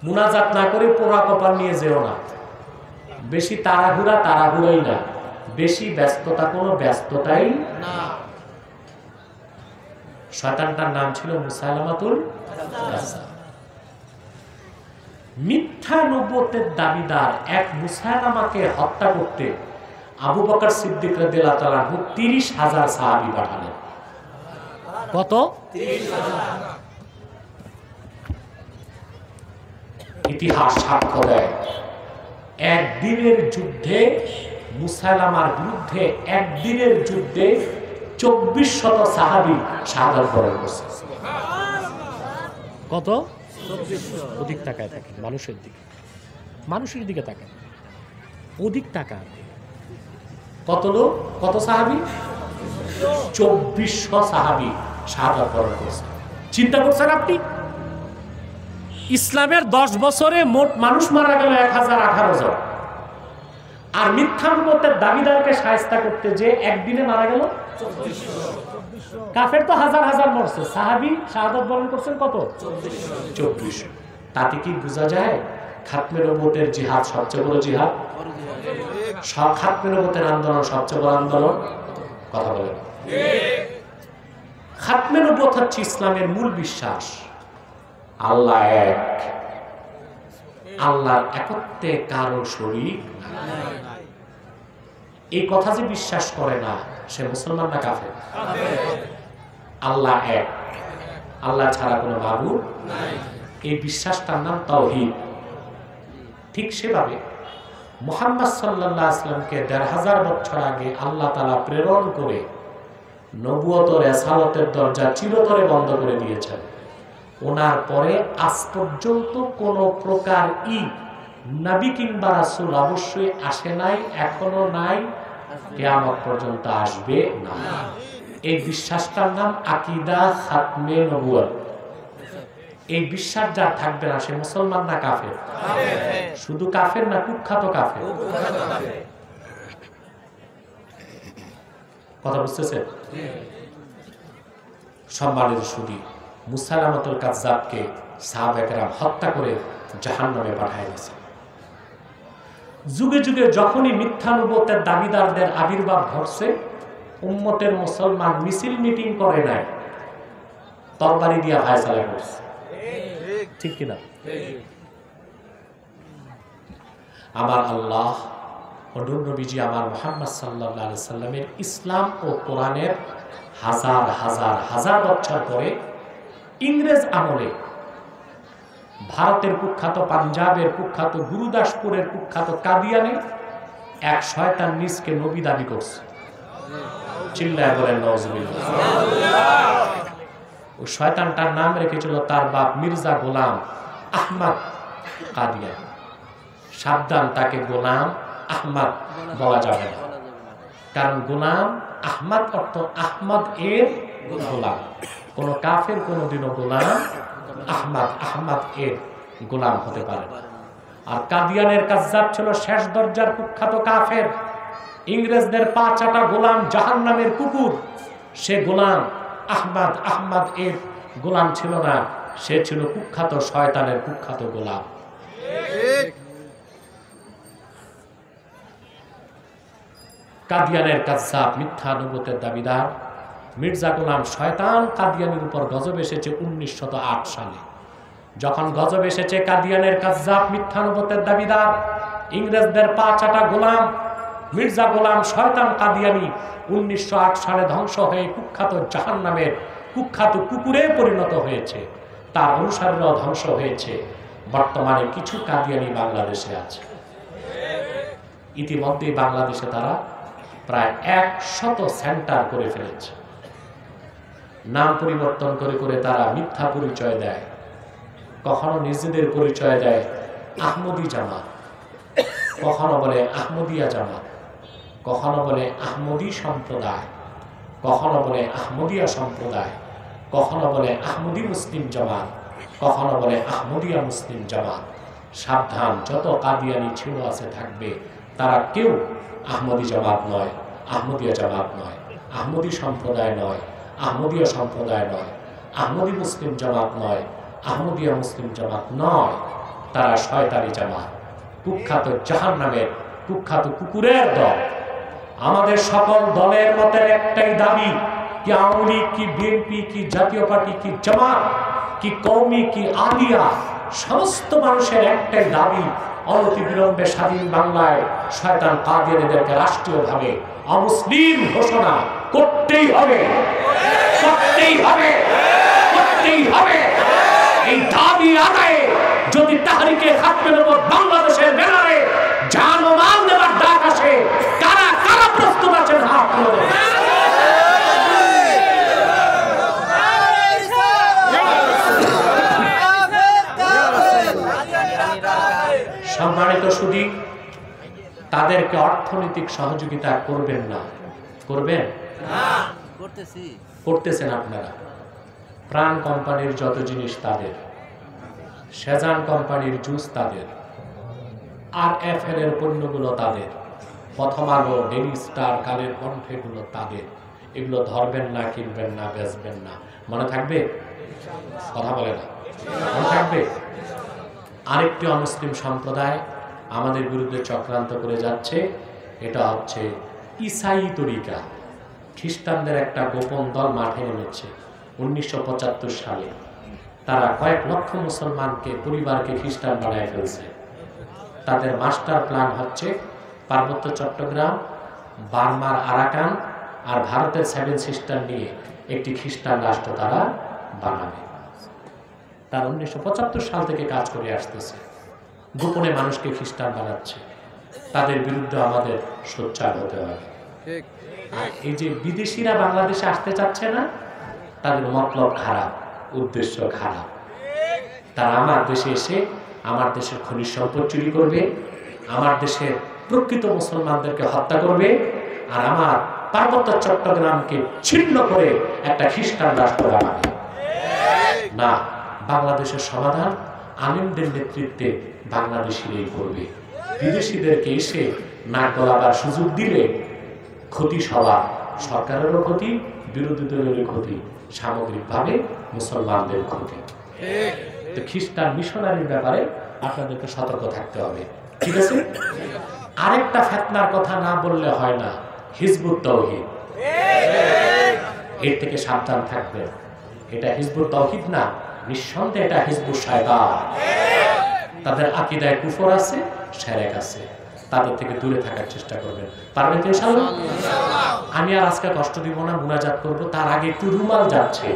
মুনাজাত না করে পোড়া কপাল নিয়ে যেও না, বেশি তাড়াহুড়াই না, বেশি ব্যস্ততা কোনো ব্যস্ততাই না। শয়তানটার নাম ছিল মুসাইলামাতুল কাজ্জাব। মিথ্যা নবুয়তের দাবিদার এক মুসাইলামাকে হত্যা করতে আবু বকর সিদ্দিক রাদিয়াল্লাহু তাআলা 30,000 সাহাবী পাঠালেন। কত? 30,000। ইতিহাস সাক্ষ্য দেয়, একদিনের যুদ্ধে মুসাইলামার বিরুদ্ধে একদিনের যুদ্ধে 2400 সাহাবী শাহাদাত বরণ করেছে। কত? 2400। অধিক তাকায় থাকে মানুষের দিকে তাকায়, অধিক টাকা। কত লোক, কত সাহাবী? 2400 সাহাবী শাহাদাত বরণ করেছে। চিন্তা করছেন আপনি? ইসলামের 10 বছরে মোট মানুষ মারা গেল 1018 জন, আর মিথ্যা নবুয়তের দাবিদারকে শায়েস্তা করতে যে একদিনে মারা গেল 2400। কাফের তো হাজার হাজার মরছে, সাহাবী শাহাদাত বরণ করছেন কত? 2400। তাতে কি বোঝা যায় খাতমে নবুয়তের জিহাদ সবচেয়ে বড় জিহাদ, সব খাতমে নবুয়তের আন্দোলন সবচেয়ে বড় আন্দোলন। কথা বলেন। খাতমে নবুয়ত হচ্ছে ইসলামের মূল বিশ্বাস, আল্লাহ এক, আল্লাহর একত্বে কারো শরীক নাই। এই কথা যে বিশ্বাস করে না সে মুসলমান না কাফের? আল্লাহ এক, আল্লাহ ছাড়া কোনো মাবুদ নাই, এই বিশ্বাসটার নাম তাওহীদ। ঠিক সেভাবে মুহাম্মদ সাল্লাল্লাহু আলাইহি ওয়াসাল্লামকে ১৫০০ বছর আগে আল্লাহ তাআলা প্রেরণ করে নবুয়ত ও রিসালাতের দরজা চিরতরে বন্ধ করে দিয়েছেন। ওনার পরে আজ পর্যন্ত কোনো প্রকার নবী কিংবা রাসূল অবশ্যই আসে নাই, এখনো নাই, কিয়ামত পর্যন্ত আসবে না। এই বিশ্বাসটার নাম আকীদা খাতমে নবুয়ত। এই বিশ্বাস যার থাকবে না সে মুসলমান না কাফের? শুধু কাফের না কুখ্যাত কাফের? কথা বুঝতেছেন? সম্মানিত সুধী, মুসাইলামাতুল কাজ্জাবকে সাহাবায়ে কেরাম হত্যা করে জাহান্নামে পাঠিয়ে দিয়েছে। যুগে যুগে যখনই মিথ্যা নবুয়তের দাবিদারদের আবির্ভাব ঘটছে, উম্মতের মুসলমান মিছিল মিটিং করে নাই, তরবারি দিয়া ফায়সালা করছে। ঠিক কিনা? আমার আল্লাহ নবীজি আমার মুহাম্মদ সাল্লাল্লাহু আলাইহি সাল্লামের ইসলাম ও কোরআনের হাজার হাজার হাজার বছর পরে ইংরেজ আমলে ভারতের কুখ্যাত, পাঞ্জাবের কুখ্যাত, গুরুদাসপুরের কুখ্যাত কাদিয়ানে এক শয়তান নিজকে নবী দাবি করছে। চিল্লায় বলেন নাউজুবিল্লাহ। ওই শয়তানটার নাম রেখেছিল তার বাপ মির্জা গোলাম আহমদ কাদিয়ানী। সাবধান, তাকে গোলাম আহমদ বলা যাবে না, কারণ গোলাম আহমদ অর্থ আহমদ এর গোলাম। কোন কাফের কোনদিনও গোলাম আহমদ এর গোলাম হতে পারে না। আর কাদিয়ানের কাজ্জাব ছিল শেষ দরজার কুখ্যাত কাফের, ইংরেজদের পা চাটা গোলাম, জাহান্নামের কুকুর। সে গোলাম আহমদ এর গোলাম ছিল না, সে ছিল কুখ্যাত শয়তানের কুখ্যাত গোলাম। কাদিয়ানের কাজ্জাব, মিথ্যা নবুয়তের দাবিদার মির্জা গোলাম শয়তান কাদিয়ানের উপর গজব এসেছে 1908 সালে। যখন গজব এসেছে, কাদিয়ানের কাজ্জাব, মিথ্যা নবুয়তের দাবিদার, ইংরেজদের পা চাটা গোলাম মির্জা গোলাম শয়তান কাদিয়ানী 1908 সালে ধ্বংস হয়ে কুখ্যাত জাহান্নামের কুখ্যাত কুকুরে পরিণত হয়েছে। তার অনুসারীরাও ধ্বংস হয়েছে। বর্তমানে কিছু কাদিয়ানী বাংলাদেশে আছে। ইতিমধ্যে বাংলাদেশে তারা প্রায় 100 সেন্টার করে ফেলেছে। নাম পরিবর্তন করে করে তারা মিথ্যা পরিচয় দেয়। কখনো নিজেদের পরিচয় দেয় আহমদি জামাত, কখনো বলে আহমদিয়া জামাত, কখনো বলে আহমদি সম্প্রদায়, কখনো বলে আহমদিয়া সম্প্রদায়, কখনো বলে আহমদি মুসলিম জামাত, কখনো বলে আহমদিয়া মুসলিম জামাত। সাবধান, যত কাদিয়ানি ছিল আছে থাকবে, তারা কেউ আহমদি জামাত নয়, আহমদিয়া জামাত নয়, আহমদি সম্প্রদায় নয়, আহমদিয়া সম্প্রদায় নয়, আহমদি মুসলিম জামাত নয়, আহমদিয়া মুসলিম জামাত নয়। তারা শয়তানি জামাত, কুখ্যাত জাহান্নামের কুখ্যাত কুকুরের দল। আমাদের সকল দলের মতের একটাই দাবি, কি আওয়ামী লীগ, কি বিএনপি, কি জাতীয় পার্টি, কি জামাত, কি কওমি, কি আলিয়া, সমস্ত মানুষের একটাই দাবি, অনতিবিলম্বে স্বাধীন বাংলায় শয়তান কাদিয়ানীদেরকে রাষ্ট্রীয়ভাবে অমুসলিম ঘোষণা করতেই হবে, করতেই হবে, করতেই হবে। এই দাবি আদায়ে যদি তাহরিকে খাতমে নবুয়ত বাংলাদেশের ব্যানারে জান ও মাল দেওয়ার ডাক আসে, কারা কারা প্রস্তুত আছেন হাত তুলে দেন। সম্মানিত সুধী, তাদেরকে অর্থনৈতিক সহযোগিতা করবেন না? করবেন না? করতেছেন আপনারা। প্রাণ কোম্পানির যত জিনিস তাদের, সেজান কোম্পানির জুস তাদের, RFL এর পণ্যগুলো তাদের, প্রথম আলো, ডেইলি স্টার, কালের কণ্ঠেগুলো তাদের। এগুলো ধরবেন না, কিনবেন না, বেচবেন না। মনে থাকবে? কথা বলে না, মনে থাকবে? আরেকটি অমুসলিম সম্প্রদায় আমাদের বিরুদ্ধে চক্রান্ত করে যাচ্ছে, এটা হচ্ছে ইসাই তরিকা। খ্রিস্টানদের একটা গোপন দল মাঠে নেমেছে 1975 সালে। তারা কয়েক লক্ষ মুসলমানকে, পরিবারকে খ্রিস্টান বানায় ফেলছে। তাদের মাস্টার প্ল্যান হচ্ছে পার্বত্য চট্টগ্রাম, বার্মার আরাকান আর ভারতের 7 সিস্টার নিয়ে একটি খ্রিস্টান রাষ্ট্র তারা বানাবে। তার 1975 সাল থেকে কাজ করে আসতেছে, গোপনে মানুষকে খ্রিস্টান বানাচ্ছে। তাদের বিরুদ্ধে আমাদের সোচ্চার হতে হবে। আর এই যে বিদেশিরা বাংলাদেশে আসতে চাচ্ছে না, তাদের মতলব খারাপ, উদ্দেশ্য খারাপ। তারা আমার দেশে এসে আমার দেশের খনিজ সম্পদ চুরি করবে, আমার দেশের প্রকৃত মুসলমানদেরকে হত্যা করবে, আর আমার পার্বত্য চট্টগ্রামকে ছিন্ন করে একটা খ্রিস্টান রাষ্ট্র বানাবে। না, বাংলাদেশের সমাধান আলেমদের নেতৃত্বে বাংলাদেশিরাই করবে। বিদেশিদেরকে এসে নাক গলাবার সুযোগ দিলে ক্ষতি সবার, সরকারেরও ক্ষতি, বিরোধী দলেরও ক্ষতি, সামগ্রিকভাবে মুসলমানদের ক্ষতি। তো খ্রিস্টান মিশনারির ব্যাপারে আপনাদেরকে সতর্ক থাকতে হবে, ঠিক আছে? আরেকটা ফিতনার কথা না বললে হয় না, হিজবুত তাওহীদ। এর থেকে সাবধান থাকবেন। এটা হিজবুত তাওহীদ না, নিঃসন্দেহে এটা হিজবুত শায়তান। তাদের আকীদায় কুফর আছে, শিরক আছে। তাদের থেকে দূরে থাকার চেষ্টা করবেন। পারবেন তো ইনশাআল্লাহ? আমি আর আজকে কষ্ট দিব না, মুনাজাত করব। তার আগে একটু রুমাল যাচ্ছে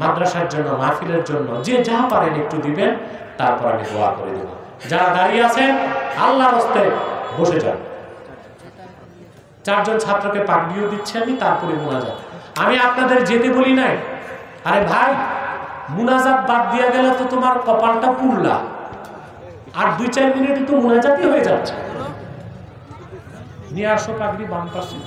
মাদ্রাসার জন্য, মাহফিলের জন্য, যে যা পারেন একটু দিবেন, তারপর আমি দোয়া করে দেব। যারা দাঁড়িয়ে আছেন আল্লাহর রাস্তে বসে যান। 4 জন ছাত্রকে পাগড়িও দিচ্ছি আমি, তারপরে মুনাজাত। আমি আপনাদের যেতে বলি নাই। আরে ভাই, মুনাজাত বাদ দিয়ে গেলে তো তোমার কপালটা পুরলা, আর 2-4 মিনিটে তো মুনাজাতই হয়ে যাচ্ছে। নিয়ে আসো পাগড়ি বাম পাশে।